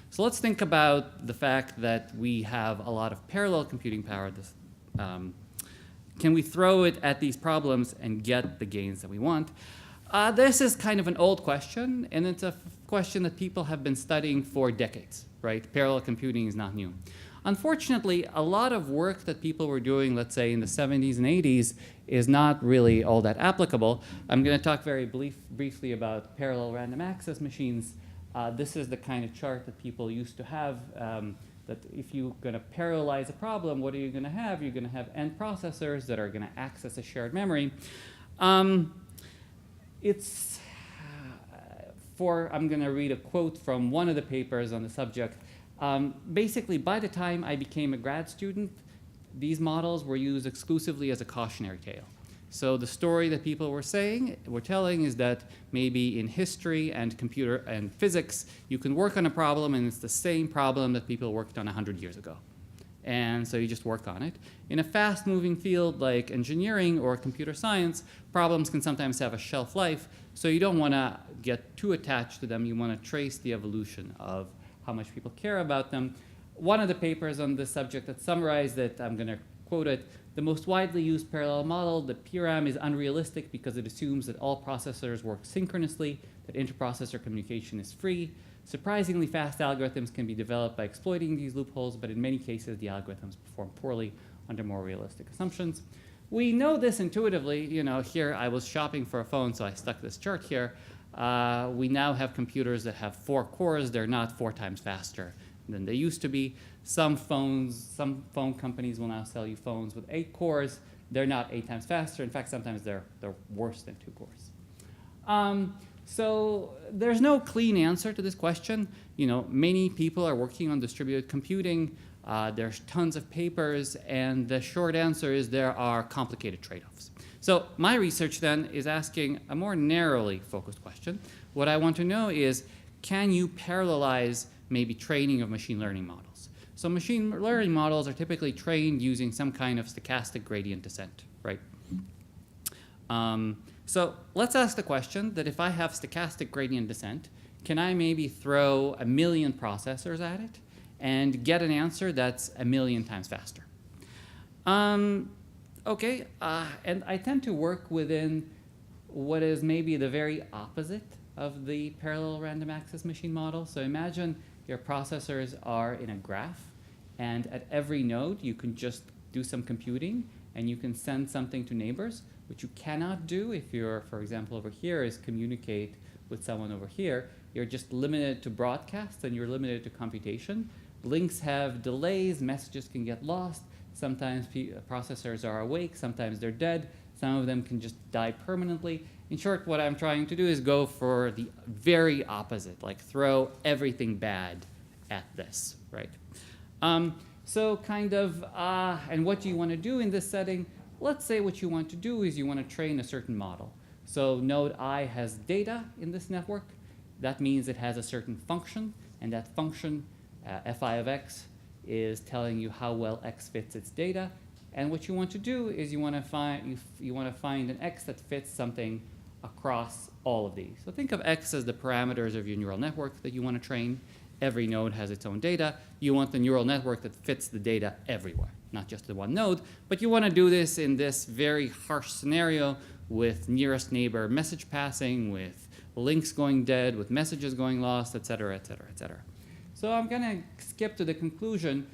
So let's think about the fact that we have a lot of parallel computing power. Can we throw it at these problems and get the gains that we want? This is kind of an old question, and it's a question that people have been studying for decades, right? Parallel computing is not new. Unfortunately, a lot of work that people were doing, let's say in the 70s and 80s, is not really all that applicable. I'm going to talk very briefly about parallel random access machines. This is the kind of chart that people used to have, that if you're going to parallelize a problem, what are you going to have? You're going to have n processors that are going to access a shared memory. I'm going to read a quote from one of the papers on the subject. Basically, by the time I became a grad student, these models were used exclusively as a cautionary tale. So the story that people were telling is that maybe in history and computer and physics, you can work on a problem and it's the same problem that people worked on 100 years ago. And so you just work on it. In a fast-moving field like engineering or computer science, problems can sometimes have a shelf life, so you don't want to get too attached to them. You want to trace the evolution of how much people care about them. One of the papers on this subject that summarized it, I'm going to quote it, the most widely used parallel model, the PRAM, is unrealistic because it assumes that all processors work synchronously, that interprocessor communication is free. Surprisingly fast algorithms can be developed by exploiting these loopholes, but in many cases, the algorithms perform poorly under more realistic assumptions. We know this intuitively. You know, here I was shopping for a phone, so I stuck this chart here. We now have computers that have 4 cores. They're not 4 times faster than they used to be. Some phone companies will now sell you phones with 8 cores. They're not 8 times faster. In fact, sometimes they're worse than 2 cores. So there's no clean answer to this question. You know, many people are working on distributed computing. There's tons of papers, and the short answer is there are complicated trade-offs. So my research then is asking a more narrowly focused question. What I want to know is, can you parallelize maybe training of machine learning models? So machine learning models are typically trained using some kind of stochastic gradient descent, right? So let's ask the question that if I have stochastic gradient descent, can I maybe throw 1 million processors at it and get an answer that's 1 million times faster? Okay, and I tend to work within what is maybe the very opposite of the parallel random access machine model. So imagine your processors are in a graph, and at every node you can just do some computing and you can send something to neighbors, which you cannot do if you're, for example, over here is communicate with someone over here. You're just limited to broadcasts and you're limited to computation. Links have delays, messages can get lost. Sometimes processors are awake, sometimes they're dead. Some of them can just die permanently. In short, what I'm trying to do is go for the very opposite, like throw everything bad at this, right? So kind of, and what do you want to do in this setting? Let's say what you want to do is you want to train a certain model. So node I has data in this network. That means it has a certain function, and that function, fi of x, is telling you how well x fits its data. And what you want to do is you want to find an x that fits something across all of these. So think of x as the parameters of your neural network that you want to train. Every node has its own data. You want the neural network that fits the data everywhere, not just the one node. But you want to do this in this very harsh scenario with nearest neighbor message passing, with links going dead, with messages going lost, et cetera, et cetera, et cetera. So I'm going to skip to the conclusion.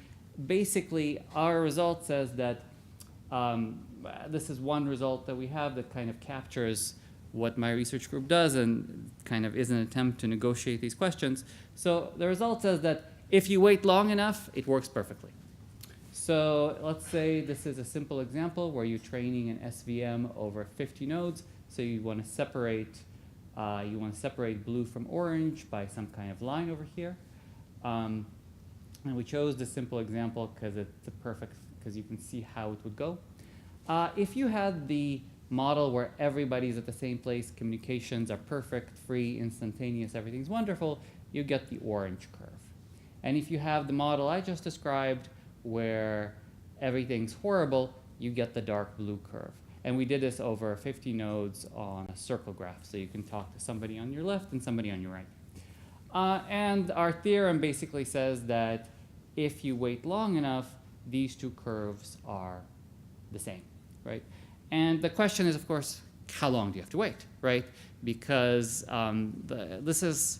Basically, our result says that this is one result that we have that kind of captures what my research group does and kind of is an attempt to negotiate these questions. So the result says that if you wait long enough, it works perfectly. So let's say this is a simple example where you're training an SVM over 50 nodes. So you want to separate blue from orange by some kind of line over here. And we chose this simple example because it's a perfect, because you can see how it would go. If you had the model where everybody's at the same place, communications are perfect, free, instantaneous, everything's wonderful, you get the orange curve. And if you have the model I just described where everything's horrible, you get the dark blue curve. And we did this over 50 nodes on a circle graph, so you can talk to somebody on your left and somebody on your right. And our theorem basically says that if you wait long enough, these two curves are the same, right? And the question is, of course, how long do you have to wait, right? Because this is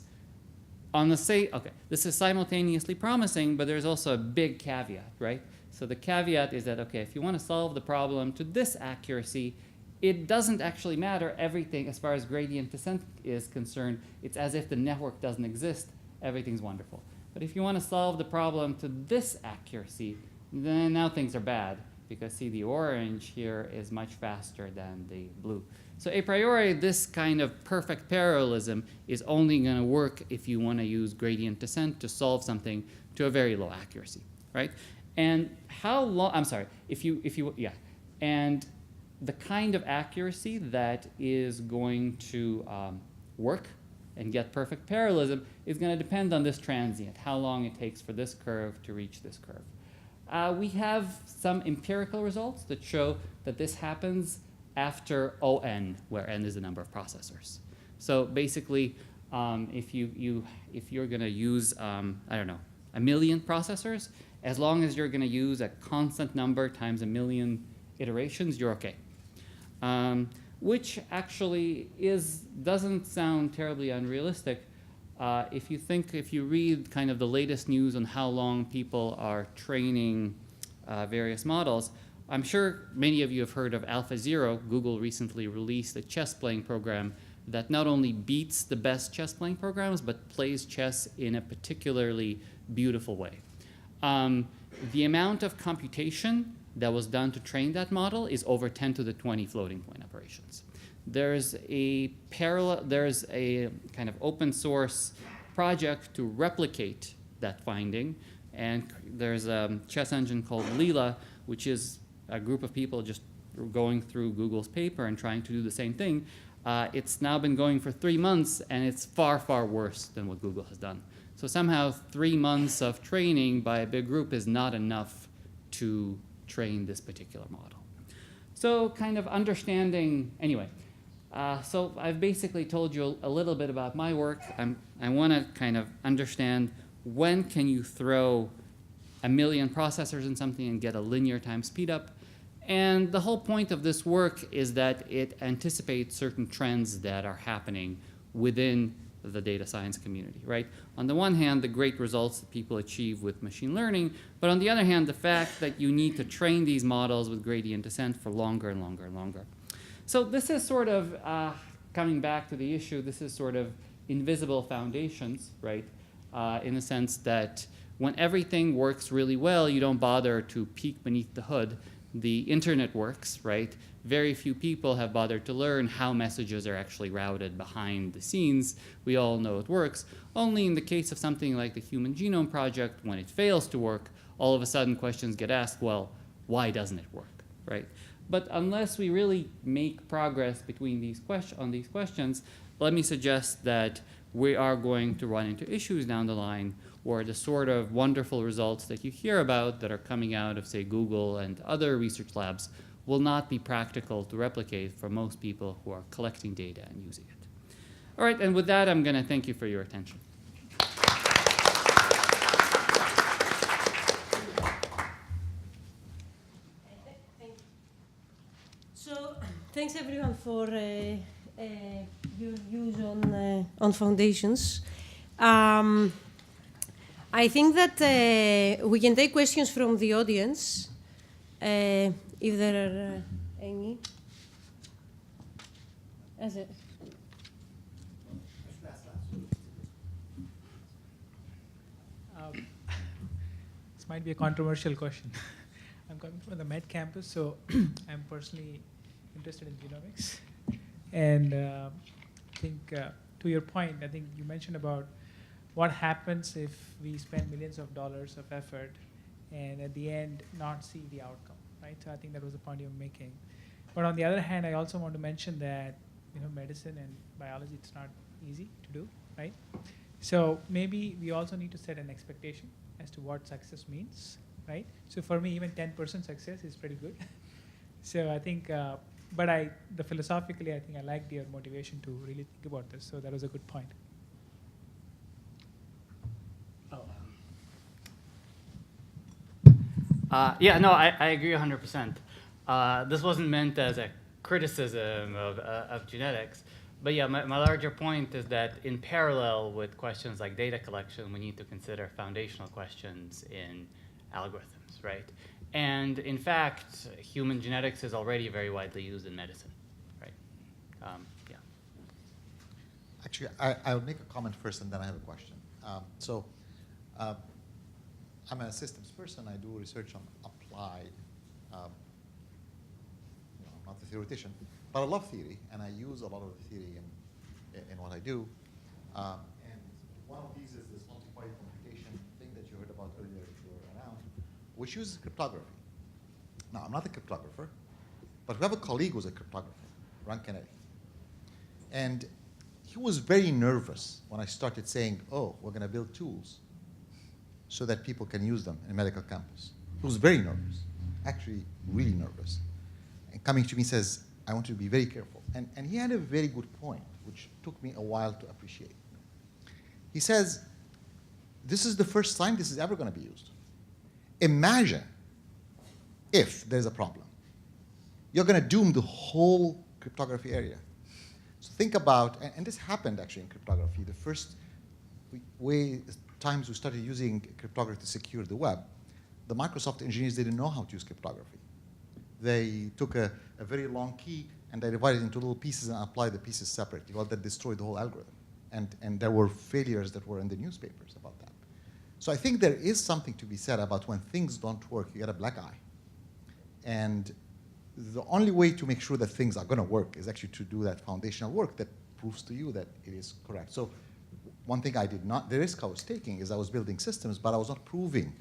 this is simultaneously promising, but there's also a big caveat, right? So the caveat is that, okay, if you want to solve the problem to this accuracy, it doesn't actually matter everything as far as gradient descent is concerned. It's as if the network doesn't exist. Everything's wonderful. But if you want to solve the problem to this accuracy, then now things are bad. Because see, the orange here is much faster than the blue. So a priori, this kind of perfect parallelism is only going to work if you want to use gradient descent to solve something to a very low accuracy, right? And how long? I'm sorry. And the kind of accuracy that is going to work and get perfect parallelism is going to depend on this transient, how long it takes for this curve to reach this curve. We have some empirical results that show that this happens after ON, where N is the number of processors. So basically, if you're going to use, I don't know, 1 million processors, as long as you're going to use a constant number times 1 million iterations, you're okay. Which actually doesn't sound terribly unrealistic. If you read kind of the latest news on how long people are training various models, I'm sure many of you have heard of AlphaZero. Google recently released a chess playing program that not only beats the best chess playing programs, but plays chess in a particularly beautiful way. The amount of computation that was done to train that model is over 10 to the 20 floating point operations. There's a kind of open source project to replicate that finding, and there's a chess engine called Leela, which is a group of people just going through Google's paper and trying to do the same thing. It's now been going for 3 months, and it's far, far worse than what Google has done. So somehow 3 months of training by a big group is not enough to train this particular model. So kind of understanding, anyway. So I've basically told you a little bit about my work. I want to kind of understand when can you throw 1 million processors in something and get a linear time speedup. And the whole point of this work is that it anticipates certain trends that are happening within the data science community, right? On the one hand, the great results that people achieve with machine learning, but on the other hand, the fact that you need to train these models with gradient descent for longer and longer and longer. So this is sort of, coming back to the issue, this is sort of invisible foundations, right? In the sense that when everything works really well, you don't bother to peek beneath the hood. The internet works, right? Very few people have bothered to learn how messages are actually routed behind the scenes. We all know it works. Only in the case of something like the Human Genome Project, when it fails to work, all of a sudden questions get asked, well, why doesn't it work, right? But unless we really make progress between on these questions, let me suggest that we are going to run into issues down the line where the sort of wonderful results that you hear about that are coming out of, say, Google and other research labs will not be practical to replicate for most people who are collecting data and using it. All right, and with that, I'm going to thank you for your attention. So, thanks everyone for your views on foundations. I think that we can take questions from the audience, if there are any. This might be a controversial question. I'm coming from the Med campus, so I'm personally interested in genomics. And I think to your point, I think you mentioned about what happens if we spend millions of dollars of effort and at the end not see the outcome, right? So I think that was the point you were making. But on the other hand, I also want to mention that medicine and biology, it's not easy to do, right? So maybe we also need to set an expectation as to what success means, right? So for me, even 10% success is pretty good. So I think, philosophically, I think I liked your motivation to really think about this. So that was a good point. Yeah, no, I agree 100%. This wasn't meant as a criticism of genetics, but yeah, my larger point is that in parallel with questions like data collection, we need to consider foundational questions in algorithms, right? And in fact, human genetics is already very widely used in medicine, right? Yeah. Actually, I'll make a comment first, and then I have a question. I'm a systems person. I do research on applied. I'm not a theoretician, but I love theory, and I use a lot of the theory in what I do. And one of these is this multi-party computation thing that you heard about earlier if you were around, which uses cryptography. Now, I'm not a cryptographer, But we have a colleague who's a cryptographer, Ron Kennedy. And he was very nervous when I started saying, oh, we're going to build tools so that people can use them in medical campus. He was very nervous, actually really nervous. And coming to me says, I want you to be very careful. And he had a very good point, which took me a while to appreciate. He says, this is the first time this is ever going to be used. Imagine if there's a problem. You're going to doom the whole cryptography area. So think about, and this happened actually in cryptography, the first times we started using cryptography to secure the web, the Microsoft engineers didn't know how to use cryptography. They took a very long key and they divided it into little pieces and applied the pieces separately. Well, that destroyed the whole algorithm. And there were failures that were in the newspapers about that. So I think there is something to be said about when things don't work, you get a black eye. And the only way to make sure that things are going to work is actually to do that foundational work that proves to you that it is correct. So one thing I did not, the risk I was taking is I was building systems, but I was not proving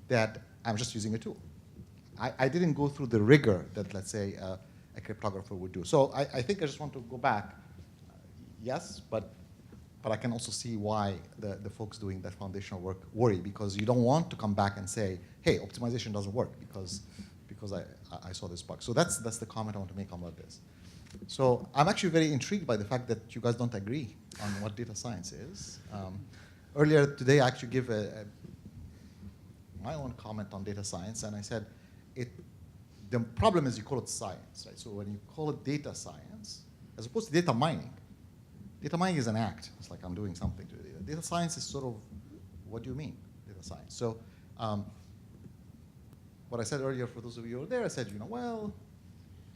that I'm just using a tool. I didn't go through the rigor that, let's say, a cryptographer would do. So I think I just want to go back. Yes, but I can also see why the folks doing that foundational work worry, because you don't want to come back and say, hey, optimization doesn't work because I saw this bug. So that's the comment I want to make on this. So I'm actually very intrigued by the fact that you guys don't agree on what data science is. Earlier today, I actually gave my own comment on data science, and I said, the problem is you call it science, right? So when you call it data science, as opposed to data mining is an act. It's like I'm doing something to the data. Data science is sort of, what do you mean, data science? So what I said earlier, for those of you who were there, I said, well,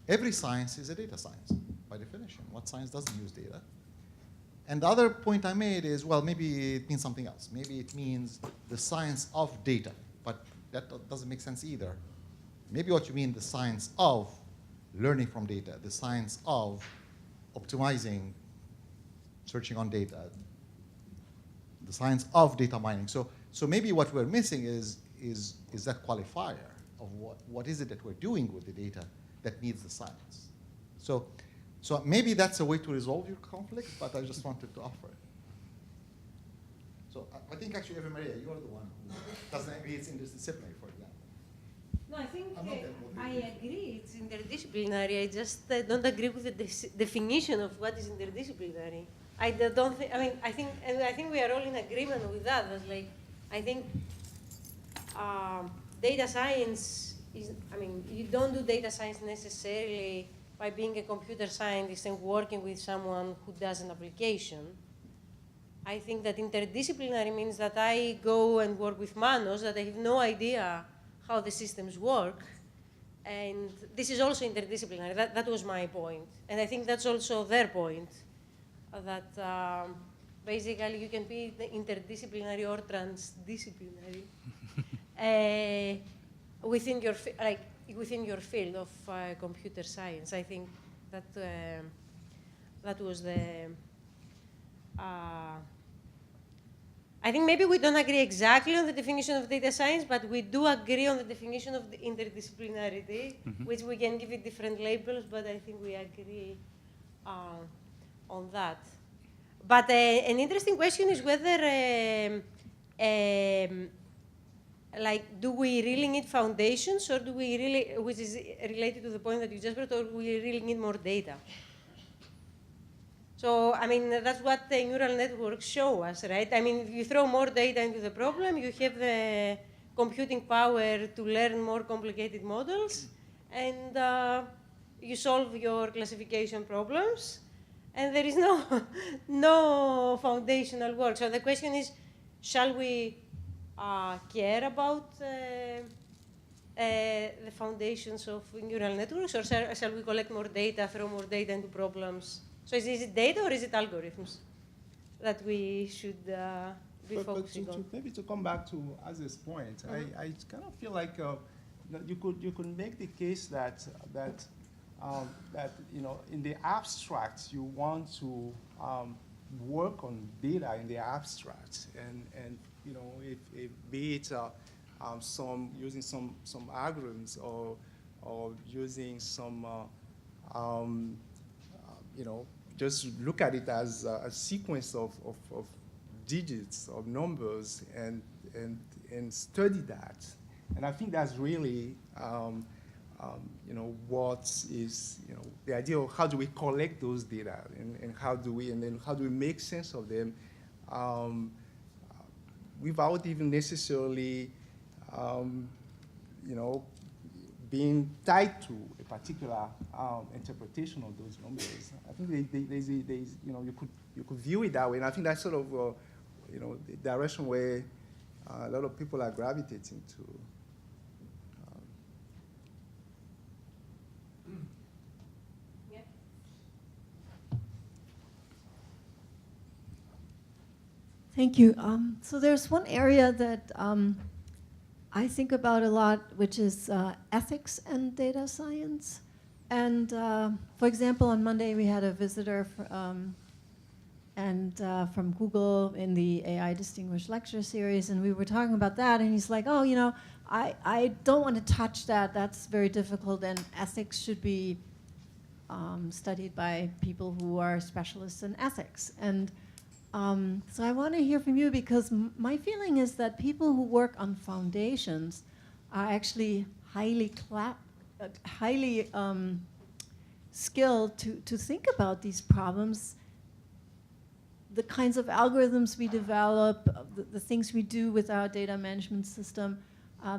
every science is a data science, by definition. What science doesn't use data? And the other point I made is, well, maybe it means something else. Maybe it means the science of data, but that doesn't make sense either. Maybe what you mean, the science of learning from data, the science of optimizing, searching on data, the science of data mining. So maybe what we're missing is that qualifier of what is it that we're doing with the data that needs the science. So maybe that's a way to resolve your conflict, but I just wanted to offer it. So I think actually, Eva Maria, you are the one who doesn't agree it's interdisciplinary, for example. No, I think I agree it's interdisciplinary. I just don't agree with the definition of what is interdisciplinary. I think we are all in agreement with that. That's like, I think data science is, you don't do data science necessarily by being a computer scientist and working with someone who does an application. I think that interdisciplinary means that I go and work with Manos, that I have no idea how the systems work. And this is also interdisciplinary. That was my point. And I think that's also their point, that basically you can be interdisciplinary or transdisciplinary within your field of computer science. I think that that was the. I think maybe we don't agree exactly on the definition of data science, but we do agree on the definition of the interdisciplinarity, which we can give it different labels, but I think we agree on that. But an interesting question is whether, do we really need foundations, or do we really, which is related to the point that you just brought, or do we really need more data? So, that's what the neural networks show us, right? If you throw more data into the problem, you have the computing power to learn more complicated models, and you solve your classification problems, and there is no foundational work. So the question is, shall we care about the foundations of neural networks, or shall we collect more data, throw more data into problems? So is it data or is it algorithms that we should be focusing on? Maybe to come back to Aziz's point, I kind of feel like you could make the case that in the abstract you want to work on data in the abstract, and if be it using some algorithms or or using some, just look at it as a sequence of digits, of numbers, and study that. And I think that's really, what is, the idea of how do we collect those data, and how do we make sense of them, without even necessarily, being tied to a particular interpretation of those numbers. I think you could view it that way, and I think that's sort of the direction where a lot of people are gravitating to. Thank you. So there's one area that I think about a lot, which is ethics and data science. And for example, on Monday we had a visitor from Google in the AI Distinguished Lecture Series, and we were talking about that, and he's like, oh, I don't want to touch that. That's very difficult, and ethics should be studied by people who are specialists in ethics. And so I want to hear from you, because my feeling is that people who work on foundations are actually highly skilled to think about these problems, the kinds of algorithms we develop, the things we do with our data management system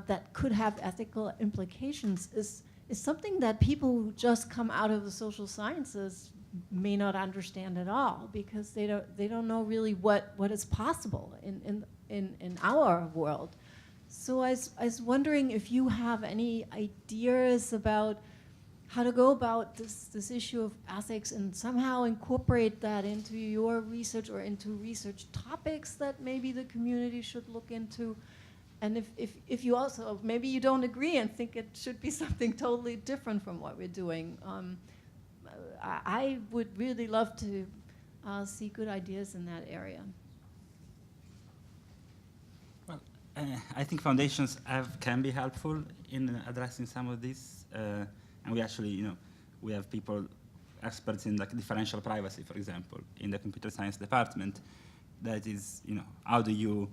that could have ethical implications is something that people who just come out of the social sciences may not understand at all, because they don't know really what is possible in our world. So I was wondering if you have any ideas about how to go about this issue of ethics and somehow incorporate that into your research or into research topics that maybe the community should look into. And if you also, maybe you don't agree and think it should be something totally different from what we're doing. I would really love to see good ideas in that area. Well, I think foundations can be helpful in addressing some of this. And we actually, we have people, experts in like differential privacy, for example, in the computer science department. That is, how do you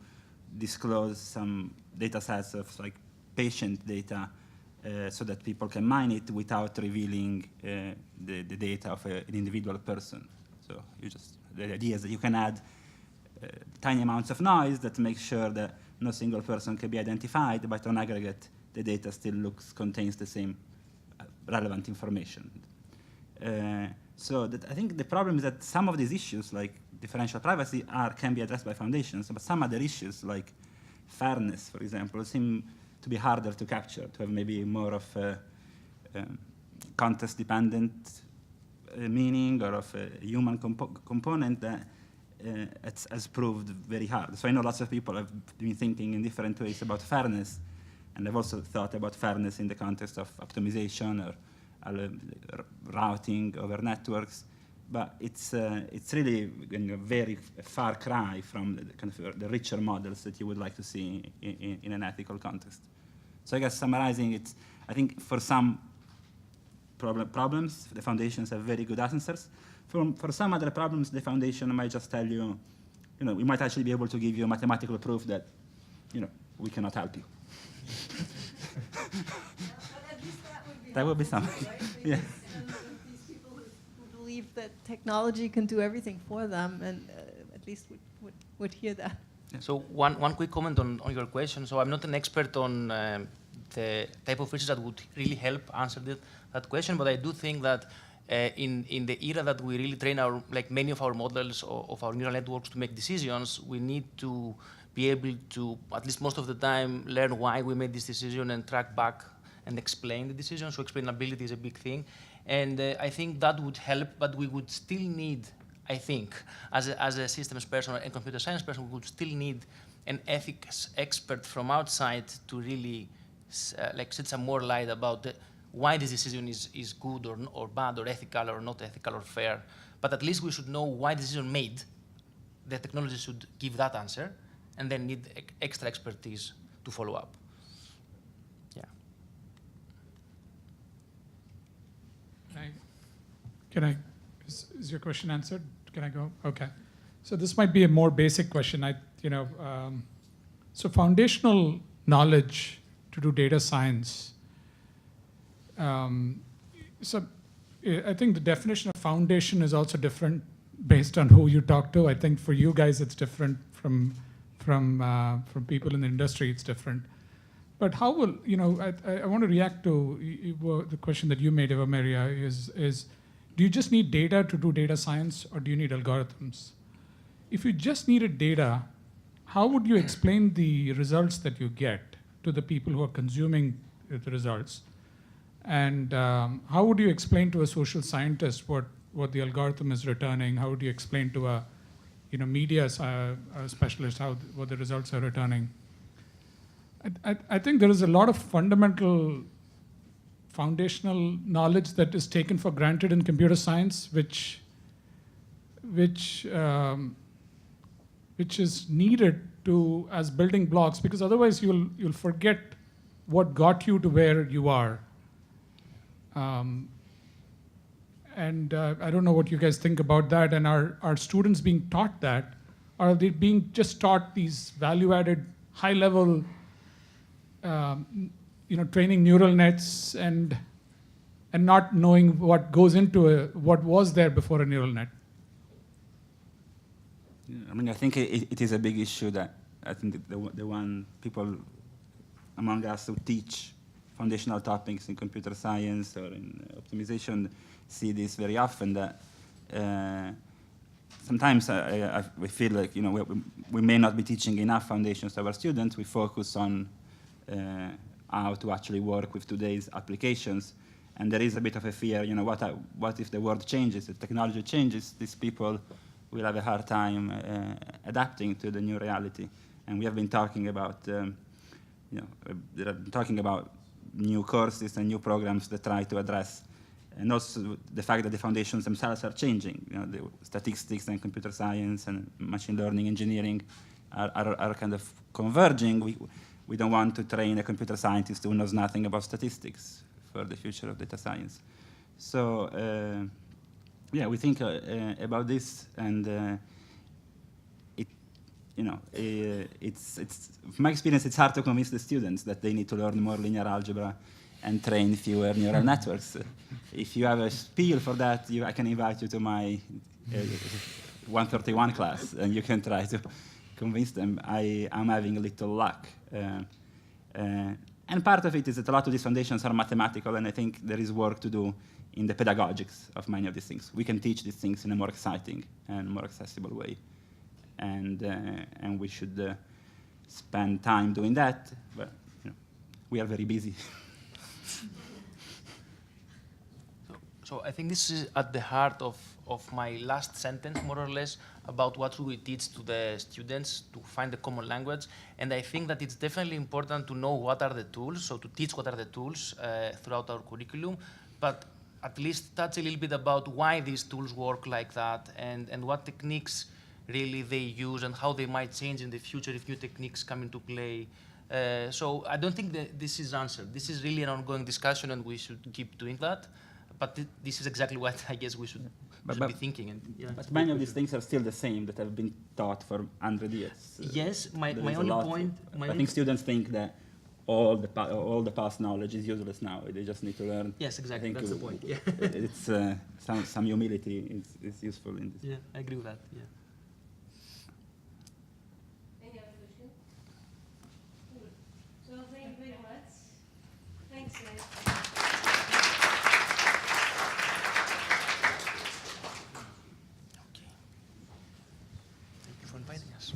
disclose some data sets of like patient data so that people can mine it without revealing the data of an individual person. So the idea is that you can add tiny amounts of noise that make sure that no single person can be identified, but on aggregate, the data still contains the same relevant information. So I think the problem is that some of these issues, like differential privacy, can be addressed by foundations, but some other issues, like fairness, for example, seem to be harder to capture, to have maybe more of a context-dependent meaning or of a human component that has proved very hard. So I know lots of people have been thinking in different ways about fairness, and I've also thought about fairness in the context of optimization or routing over networks. But it's really a very far cry from the richer models that you would like to see in an ethical context. So I guess summarizing it, I think for some problems, the foundations have very good answers. For some other problems, the foundation might just tell you, we might actually be able to give you mathematical proof that, we cannot help you. But at least that would be that would be something. right? Yeah. These people who believe that technology can do everything for them, and at least would hear that. So one quick comment on your question. So I'm not an expert on the type of research that would really help answer that question, but I do think that in the era that we really train many of our models of our neural networks to make decisions, we need to be able to, at least most of the time, learn why we made this decision and track back and explain the decision. So explainability is a big thing. And I think that would help, but we would still need, I think, as a systems person and computer science person, we would still need an ethics expert from outside to really shed some more light about why this decision is good or bad or ethical or not ethical or fair. But at least we should know why the decision made. The technology should give that answer, and then need extra expertise to follow up. Yeah. Is your question answered? Can I go? Okay. So this might be a more basic question. So foundational knowledge to do data science. So I think the definition of foundation is also different based on who you talk to. I think for you guys it's different from people in the industry. It's different. But how will I want to react to the question that you made, Eva Maria, is do you just need data to do data science, or do you need algorithms? If you just needed data, how would you explain the results that you get to the people who are consuming the results? And how would you explain to a social scientist what the algorithm is returning? How would you explain to a media specialist what the results are returning? I think there is a lot of fundamental foundational knowledge that is taken for granted in computer science, which is needed as building blocks, because otherwise you'll forget what got you to where you are. And I don't know what you guys think about that. And are students being taught that? Or are they being just taught these value-added, high-level, training neural nets and not knowing what goes into what was there before a neural net? I mean, I think it is a big issue that I think the one people among us who teach foundational topics in computer science or in optimization see this very often, that sometimes we feel like we may not be teaching enough foundations to our students. We focus on how to actually work with today's applications, and there is a bit of a fear. What if the world changes, the technology changes? These people will have a hard time adapting to the new reality. And we have been talking about, new courses and new programs that try to address, and also the fact that the foundations themselves are changing. The statistics and computer science and machine learning engineering are kind of converging. We don't want to train a computer scientist who knows nothing about statistics for the future of data science. So we think about this, and from my experience, it's hard to convince the students that they need to learn more linear algebra and train fewer neural networks. If you have a spiel for that, I can invite you to my 131 class, and you can try to convince them. I'm having a little luck. And part of it is that a lot of these foundations are mathematical, and I think there is work to do in the pedagogics of many of these things. We can teach these things in a more exciting and more accessible way. And we should spend time doing that, but we are very busy. So I think this is at the heart of my last sentence, more or less, about what should we teach to the students to find the common language. And I think that it's definitely important to know what are the tools, so to teach what are the tools throughout our curriculum, but at least touch a little bit about why these tools work like that, and what techniques really they use and how they might change in the future if new techniques come into play. So I don't think that this is answered. This is really an ongoing discussion, and we should keep doing that. But this is exactly what I guess we should be thinking. And, but many of these things are still the same that have been taught for 100 years. Yes, my only point. I think students think that all the past knowledge is useless now. They just need to learn. Yes, exactly. That's the point. Yeah. It's some humility is useful in this. Yeah, I agree with that. Yeah. Any other questions? So thank you very much. Thanks. Thank you for inviting us.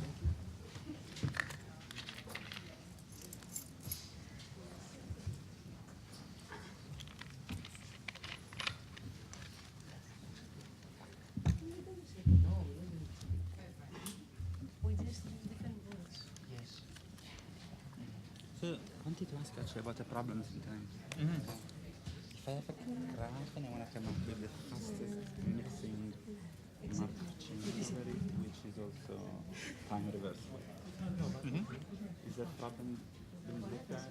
So I wanted to ask actually about the problems in time. If I have a graph and I want to come up with the fastest mixing map change, which is also time reversal. Is that problem being looked at?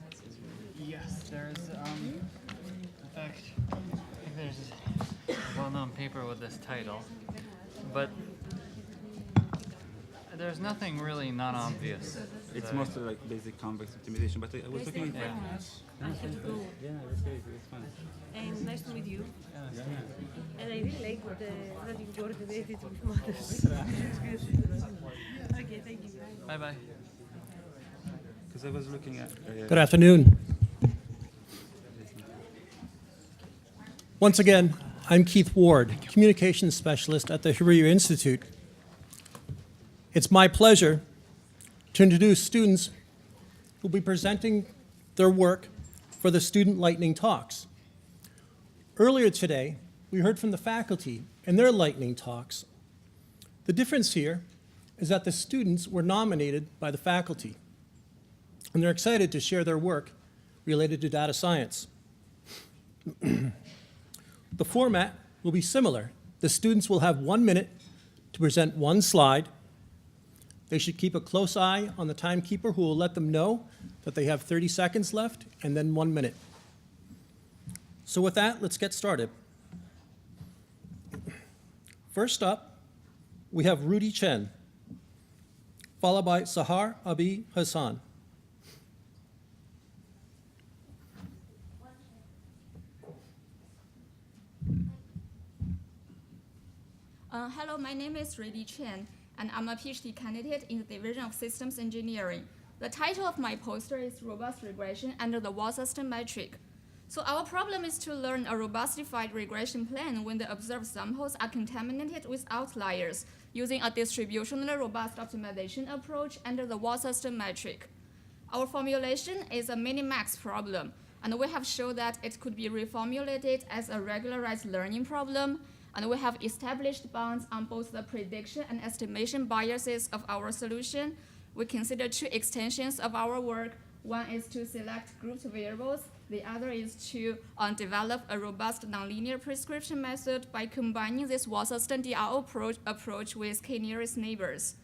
Yes, there's, in fact, think there's a well-known paper with this title, but there's nothing really non-obvious. It's mostly like basic convex optimization, but I was looking at Yeah. I have to go. Yeah, it was great. It was fun. And nice to meet you. And I really like that you coordinated with mothers. It's good. Okay, thank you. Bye-bye. Because I was looking at. Good afternoon. Once again, I'm Keith Ward, Communications Specialist at the Hurrier Institute. It's my pleasure to introduce students who will be presenting their work for the Student Lightning Talks. Earlier today, we heard from the faculty in their lightning talks. The difference here is that the students were nominated by the faculty, and they're excited to share their work related to data science. The format will be similar. The students will have 1 minute to present one slide. They should keep a close eye on the timekeeper, who will let them know that they have 30 seconds left, and then 1 minute. So with that, let's get started. First up, we have Rudy Chen, followed by Sahar Abi Hassan. Hello, my name is Rudy Chen, and I'm a PhD candidate in the Division of Systems Engineering. The title of my poster is Robust Regression under the Wall System Metric. So our problem is to learn a robustified regression plan when the observed samples are contaminated with outliers using a distributionally robust optimization approach under the Wall System Metric. Our formulation is a minimax problem, and we have shown that it could be reformulated as a regularized learning problem, and we have established bounds on both the prediction and estimation biases of our solution. We consider two extensions of our work. One is to select grouped variables. The other is to develop a robust nonlinear prescription method by combining this Wall System DRO approach with k-nearest neighbors.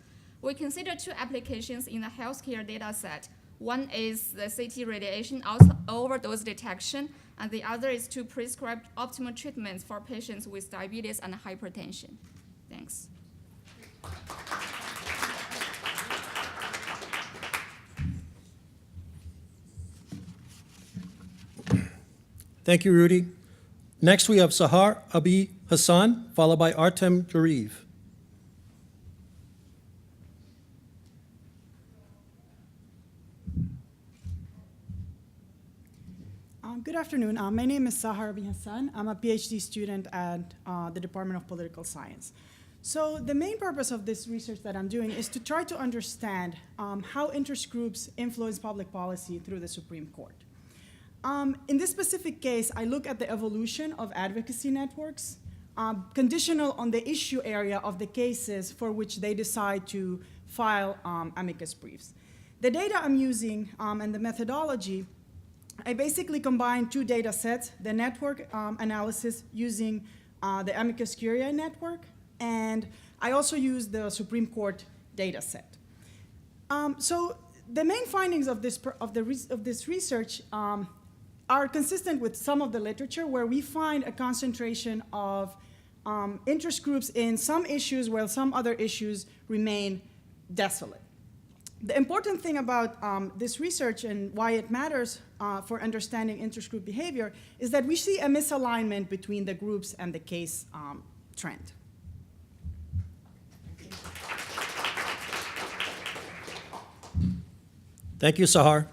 We consider two applications in the healthcare data set. One is the CT radiation overdose detection, and the other is to prescribe optimal treatments for patients with diabetes and hypertension. Thanks. Thank you, Rudy. Next, we have Sahar Abi Hassan, followed by Artem Gariv. Good afternoon. My name is Sahar Abi Hassan. I'm a PhD student at the Department of Political Science. So the main purpose of this research that I'm doing is to try to understand how interest groups influence public policy through the Supreme Court. In this specific case, I look at the evolution of advocacy networks, conditional on the issue area of the cases for which they decide to file amicus briefs. The data I'm using and the methodology, I basically combine two data sets, the network analysis using the amicus curiae network, and I also use the Supreme Court data set. So the main findings of this research are consistent with some of the literature, where we find a concentration of interest groups in some issues while some other issues remain desolate. The important thing about this research and why it matters for understanding interest group behavior is that we see a misalignment between the groups and the case trend. Thank you, Sahar.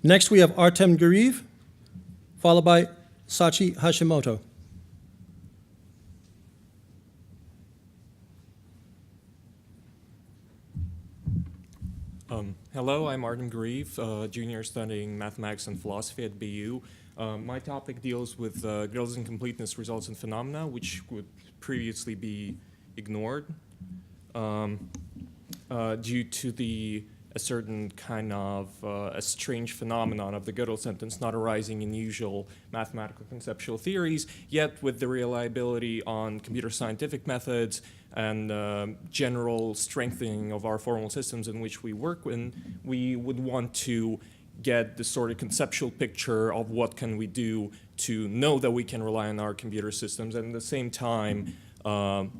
Next, we have Artem Gariv, followed by Sachi Hashimoto. Hello, I'm Artem Gariv, junior studying mathematics and philosophy at BU. My topic deals with Grills incompleteness results and phenomena, which would previously be ignored due to a certain kind of a strange phenomenon of the Gödel sentence not arising in usual mathematical conceptual theories, yet with the reliability on computer scientific methods and general strengthening of our formal systems in which we work in, we would want to get the sort of conceptual picture of what can we do to know that we can rely on our computer systems, and at the same time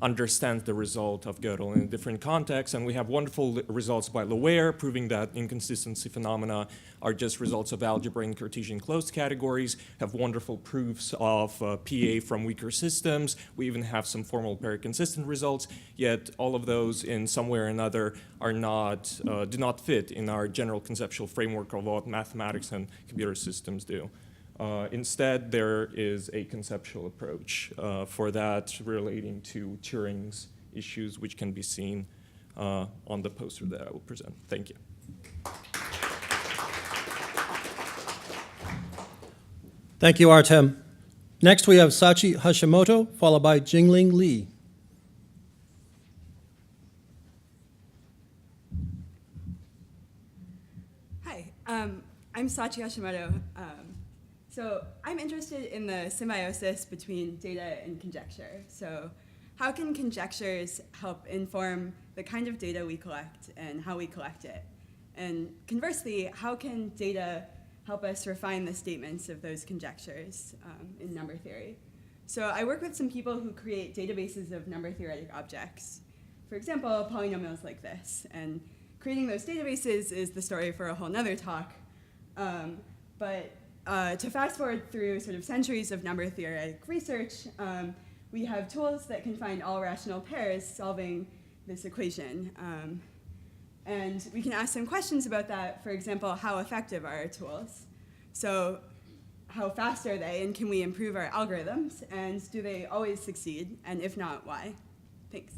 understand the result of Gödel in a different context. And we have wonderful results by Loehr proving that inconsistency phenomena are just results of algebra in Cartesian closed categories, have wonderful proofs of PA from weaker systems. We even have some formal peri-consistent results, yet all of those in some way or another are not, do not fit in our general conceptual framework of what mathematics and computer systems do. Instead, there is a conceptual approach for that relating to Turing's issues, which can be seen on the poster that I will present. Thank you. Thank you, Artem. Next, we have Sachi Hashimoto, followed by Jingling Li. Hi, I'm Sachi Hashimoto. So I'm interested in the symbiosis between data and conjecture. So how can conjectures help inform the kind of data we collect and how we collect it? And conversely, how can data help us refine the statements of those conjectures in number theory? So I work with some people who create databases of number theoretic objects. For example, polynomials like this. And creating those databases is the story for a whole nother talk. To fast forward through sort of centuries of number theoretic research, we have tools that can find all rational pairs solving this equation. And we can ask some questions about that. For example, how effective are our tools? So how fast are they, and can we improve our algorithms? And do they always succeed? And if not, why? Thanks.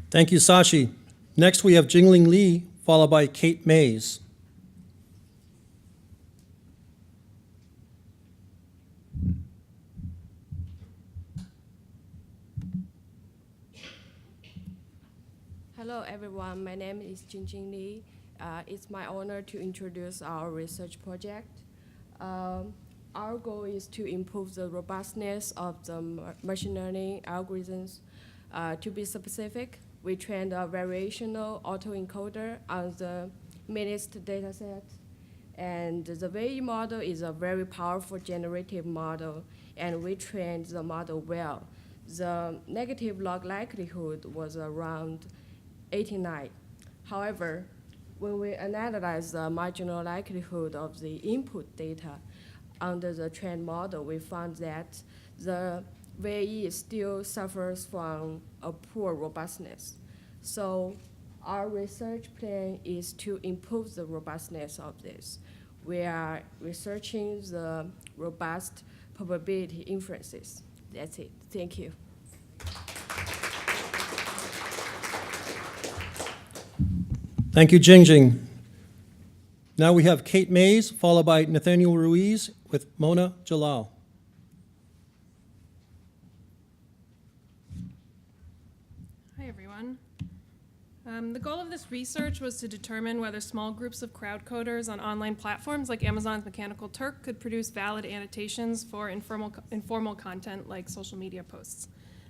Thank you, Sachi. Next, we have Jingling Li, followed by Kate Mays. Hello, everyone. My name is Jingjing Li. It's my honor to introduce our research project. Our goal is to improve the robustness of the machine learning algorithms. To be specific, we trained a variational autoencoder on the MNIST dataset. And the VE model is a very powerful generative model, and we trained the model well. The negative log likelihood was around 89. However, when we analyze the marginal likelihood of the input data under the trained model, we found that the VE still suffers from a poor robustness. So our research plan is to improve the robustness of this. We are researching the robust probability inferences. That's it. Thank you. Thank you, Jingjing. Now we have Kate Mays, followed by Nathaniel Ruiz with Mona Jalal. Hi, everyone. The goal of this research was to determine whether small groups of crowd coders on online platforms like Amazon's Mechanical Turk could produce valid annotations for informal content like social media posts.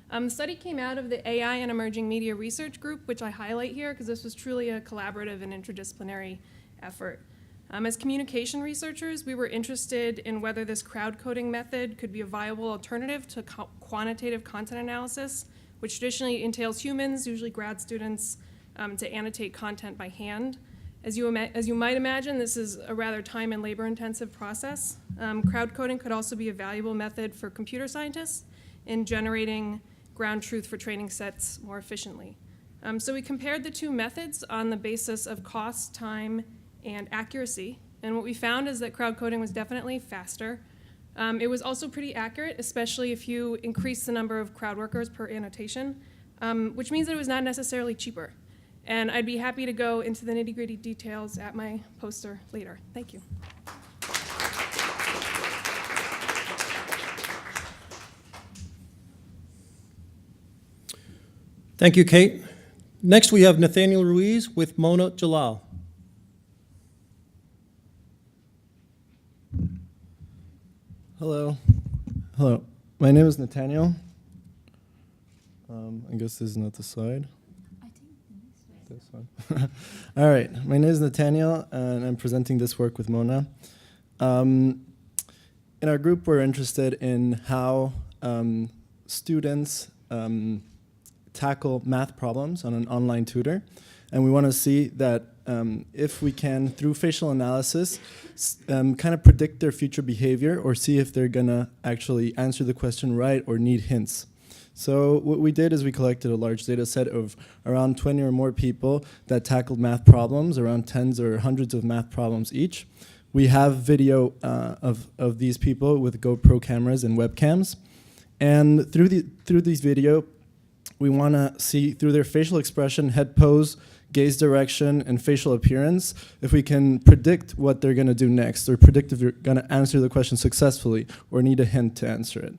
The study came out of the AI and Emerging Media Research Group, which I highlight here because this was truly a collaborative and interdisciplinary effort. As communication researchers, we were interested in whether this crowd coding method could be a viable alternative to quantitative content analysis, which traditionally entails humans, usually grad students, to annotate content by hand. As you might imagine, this is a rather time and labor-intensive process. Crowd coding could also be a valuable method for computer scientists in generating ground truth for training sets more efficiently. So we compared the two methods on the basis of cost, time, and accuracy. And what we found is that crowd coding was definitely faster. It was also pretty accurate, especially if you increase the number of crowd workers per annotation, which means that it was not necessarily cheaper. And I'd be happy to go into the nitty-gritty details at my poster later. Thank you. Thank you, Kate. Next, we have Nathaniel Ruiz with Mona Jalal. Hello. Hello. My name is Nathaniel. I guess this is not the slide. this one. All right, my name is Nathaniel, and I'm presenting this work with Mona. In our group, we're interested in how students tackle math problems on an online tutor. And we want to see that if we can, through facial analysis, kind of predict their future behavior or see if they're going to actually answer the question right or need hints. So what we did is we collected a large data set of around 20 or more people that tackled math problems, around tens or hundreds of math problems each. We have video of these people with GoPro cameras and webcams. And through these video, we want to see through their facial expression, head pose, gaze direction, and facial appearance, if we can predict what they're going to do next, or predict if you're going to answer the question successfully or need a hint to answer it.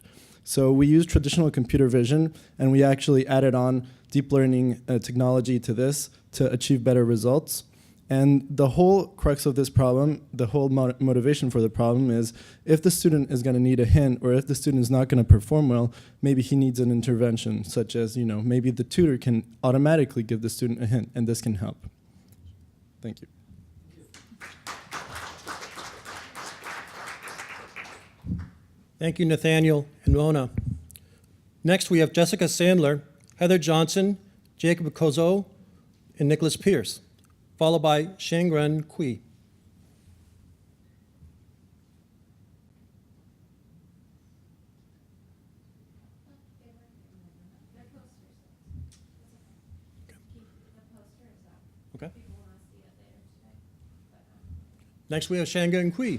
So we use traditional computer vision, and we actually added on deep learning technology to this to achieve better results. And the whole crux of this problem, the whole motivation for the problem is if the student is going to need a hint or if the student is not going to perform well, maybe he needs an intervention, such as, maybe the tutor can automatically give the student a hint, and this can help. Thank you. Thank you, Nathaniel and Mona. Next, we have Jessica Sandler, Heather Johnson, Jacob Kozo, and Nicholas Pierce, followed by Shangren Kui. Okay. Next, we have Shangren Kui.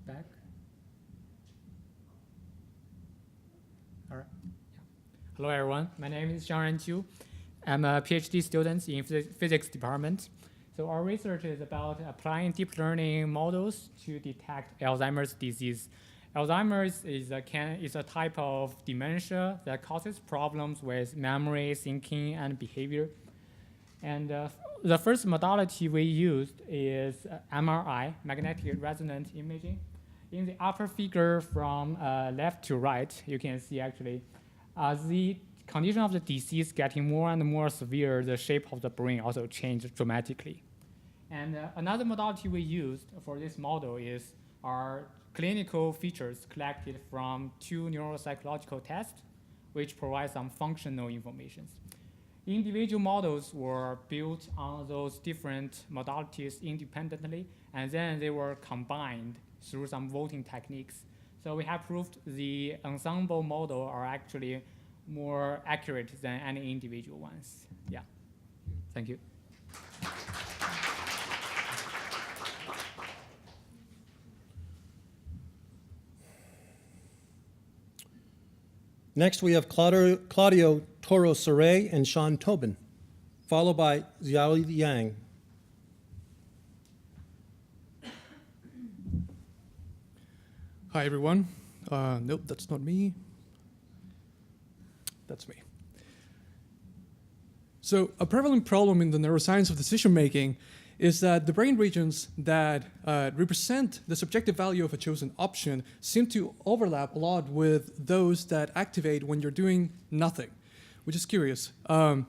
Back. All right. Hello, everyone. My name is Xiangren Qiu. I'm a PhD student in physics department. So our research is about applying deep learning models to detect Alzheimer's disease. Alzheimer's is a type of dementia that causes problems with memory, thinking, and behavior. And the first modality we used is MRI, magnetic resonance imaging. In the upper figure from left to right, you can see actually the condition of the disease getting more and more severe, the shape of the brain also changed dramatically. And another modality we used for this model is our clinical features collected from 2 neuropsychological tests, which provide some functional information. Individual models were built on those different modalities independently, and then they were combined through some voting techniques. So we have proved the ensemble model are actually more accurate than any individual ones. Yeah, thank you. Next, we have Claudio Toro-Serray and Sean Tobin, followed by Xiao Yang. Hi, everyone. Nope, that's not me. That's me. So a prevalent problem in the neuroscience of decision-making is that the brain regions that represent the subjective value of a chosen option seem to overlap a lot with those that activate when you're doing nothing, which is curious. And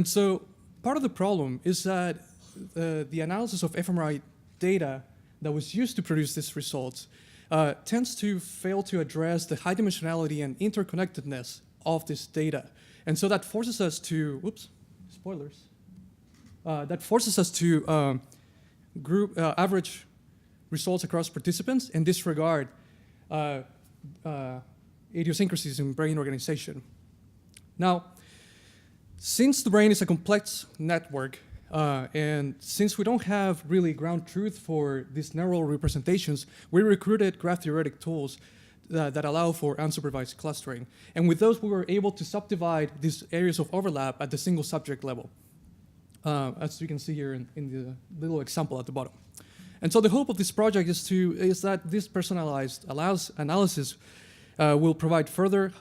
so part of the problem is that the analysis of fMRI data that was used to produce these results tends to fail to address the high dimensionality and interconnectedness of this data. And so that forces us to, whoops, spoilers. That forces us to group average results across participants and disregard idiosyncrasies in brain organization. Now, since the brain is a complex network, and since we don't have really ground truth for these neural representations, we recruited graph theoretic tools that allow for unsupervised clustering. And with those, we were able to subdivide these areas of overlap at the single subject level, as you can see here in the little example at the bottom. And so the hope of this project is that this personalized analysis will provide further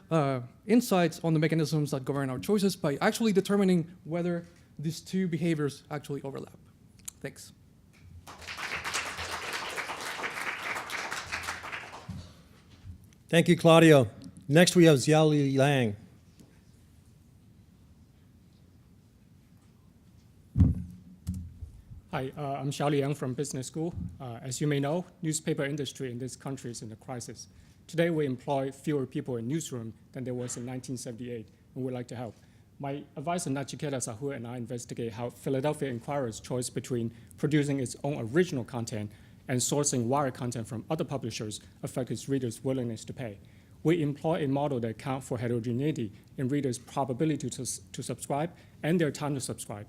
insights on the mechanisms that govern our choices by actually determining whether these two behaviors actually overlap. Thanks. Thank you, Claudio. Next, we have Xiaoli Lang. Hi, I'm Xiaoli Yang from Business School. As you may know, newspaper industry in this country is in a crisis. Today, we employ fewer people in newsroom than there was in 1978, and we'd like to help. My advisor Nachiketa Sahur and I investigate how Philadelphia Inquirer's choice between producing its own original content and sourcing wire content from other publishers affect its readers' willingness to pay. We employ a model that accounts for heterogeneity in readers' probability to subscribe and their time to subscribe.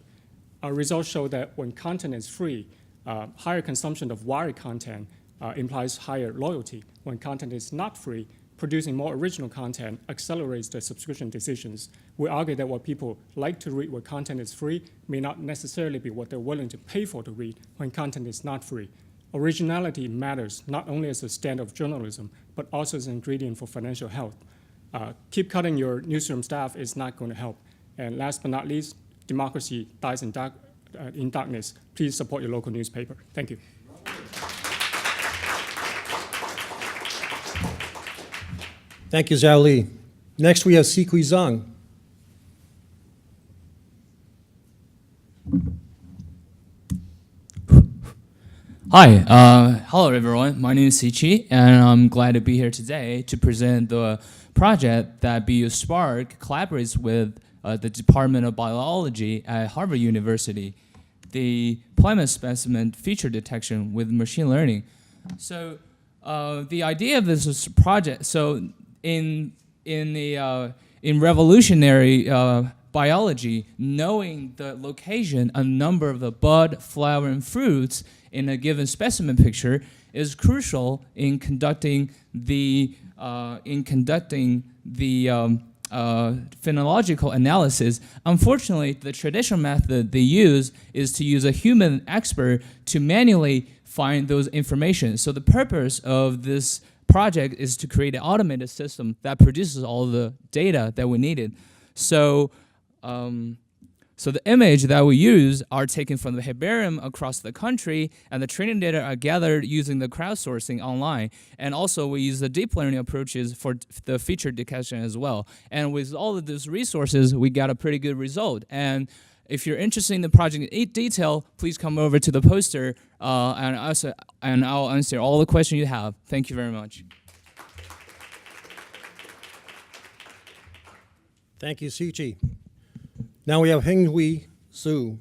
Our results show that when content is free, higher consumption of wire content implies higher loyalty. When content is not free, producing more original content accelerates their subscription decisions. We argue that what people like to read when content is free may not necessarily be what they're willing to pay for to read when content is not free. Originality matters not only as a standard of journalism, but also as an ingredient for financial health. Keep cutting your newsroom staff is not going to help. And last but not least, democracy dies in darkness. Please support your local newspaper. Thank you. Thank you, Xiaoli. Next, we have Sikui Zhang. Hi, hello everyone. My name is Siqi, and I'm glad to be here today to present the project that BU Spark collaborates with the Department of Biology at Harvard University, the plant specimen feature detection with machine learning. So the idea of this project, so in revolutionary biology, knowing the location and number of the bud, flower, and fruits in a given specimen picture is crucial in conducting the phenological analysis. Unfortunately, the traditional method they use is to use a human expert to manually find those information. So the purpose of this project is to create an automated system that produces all the data that we needed. So, so the image that we use are taken from the herbarium across the country, and the training data are gathered using the crowdsourcing online. And also we use the deep learning approaches for the feature detection as well. And with all of these resources, we got a pretty good result. And if you're interested in the project in detail, please come over to the poster and I'll answer all the questions you have. Thank you very much. Thank you, Siqi. Now we have Henghui Su.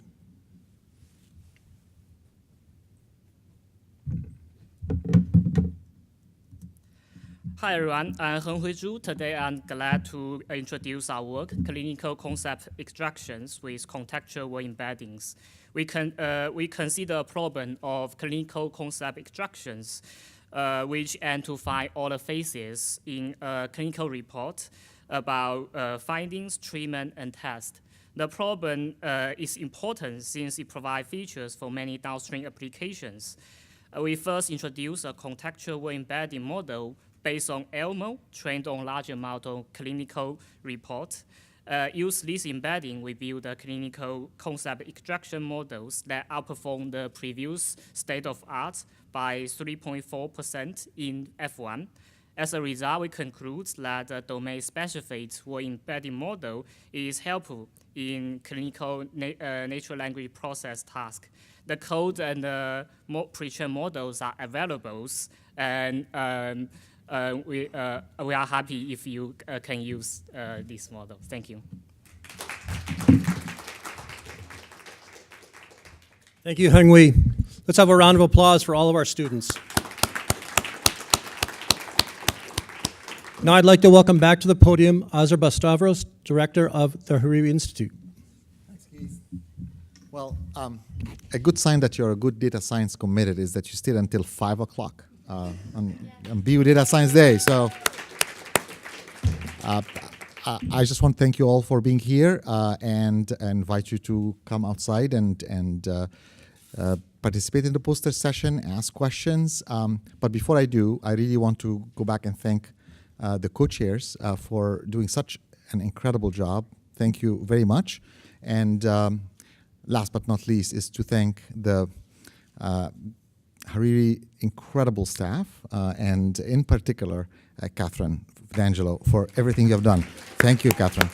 Hi everyone, I'm Henghui Zhu. Today I'm glad to introduce our work, clinical concept extractions with contextual word embeddings. We consider a problem of clinical concept extractions, which aim to find all the phases in a clinical report about findings, treatment, and test. The problem is important since it provides features for many downstream applications. We first introduced a contextual word embedding model based on ELMO, trained on large amount of clinical reports. Use this embedding, we build the clinical concept extraction models that outperform the previous state-of-art by 3.4% in F1. As a result, we conclude that the domain-specific word embedding model is helpful in clinical natural language process tasks. The code and the pre-trained models are available, and we are happy if you can use this model. Thank you. Thank you, Henghui. Let's have a round of applause for all of our students. Now I'd like to welcome back to the podium Azar Bastavros, Director of the Hariri Institute. Thanks, Keith. Well, a good sign that you're a good data science committed is that you stayed until 5 o'clock on BU Data Science Day. So I just want to thank you all for being here and invite you to come outside and participate in the poster session, ask questions. But before I do, I really want to go back and thank the co-chairs for doing such an incredible job. Thank you very much. And last but not least is to thank the Hariri incredible staff, and in particular, Catherine D'Angelo, for everything you've done. Thank you, Catherine.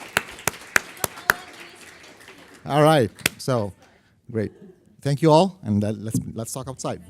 All right, so great. Thank you all, and let's talk outside.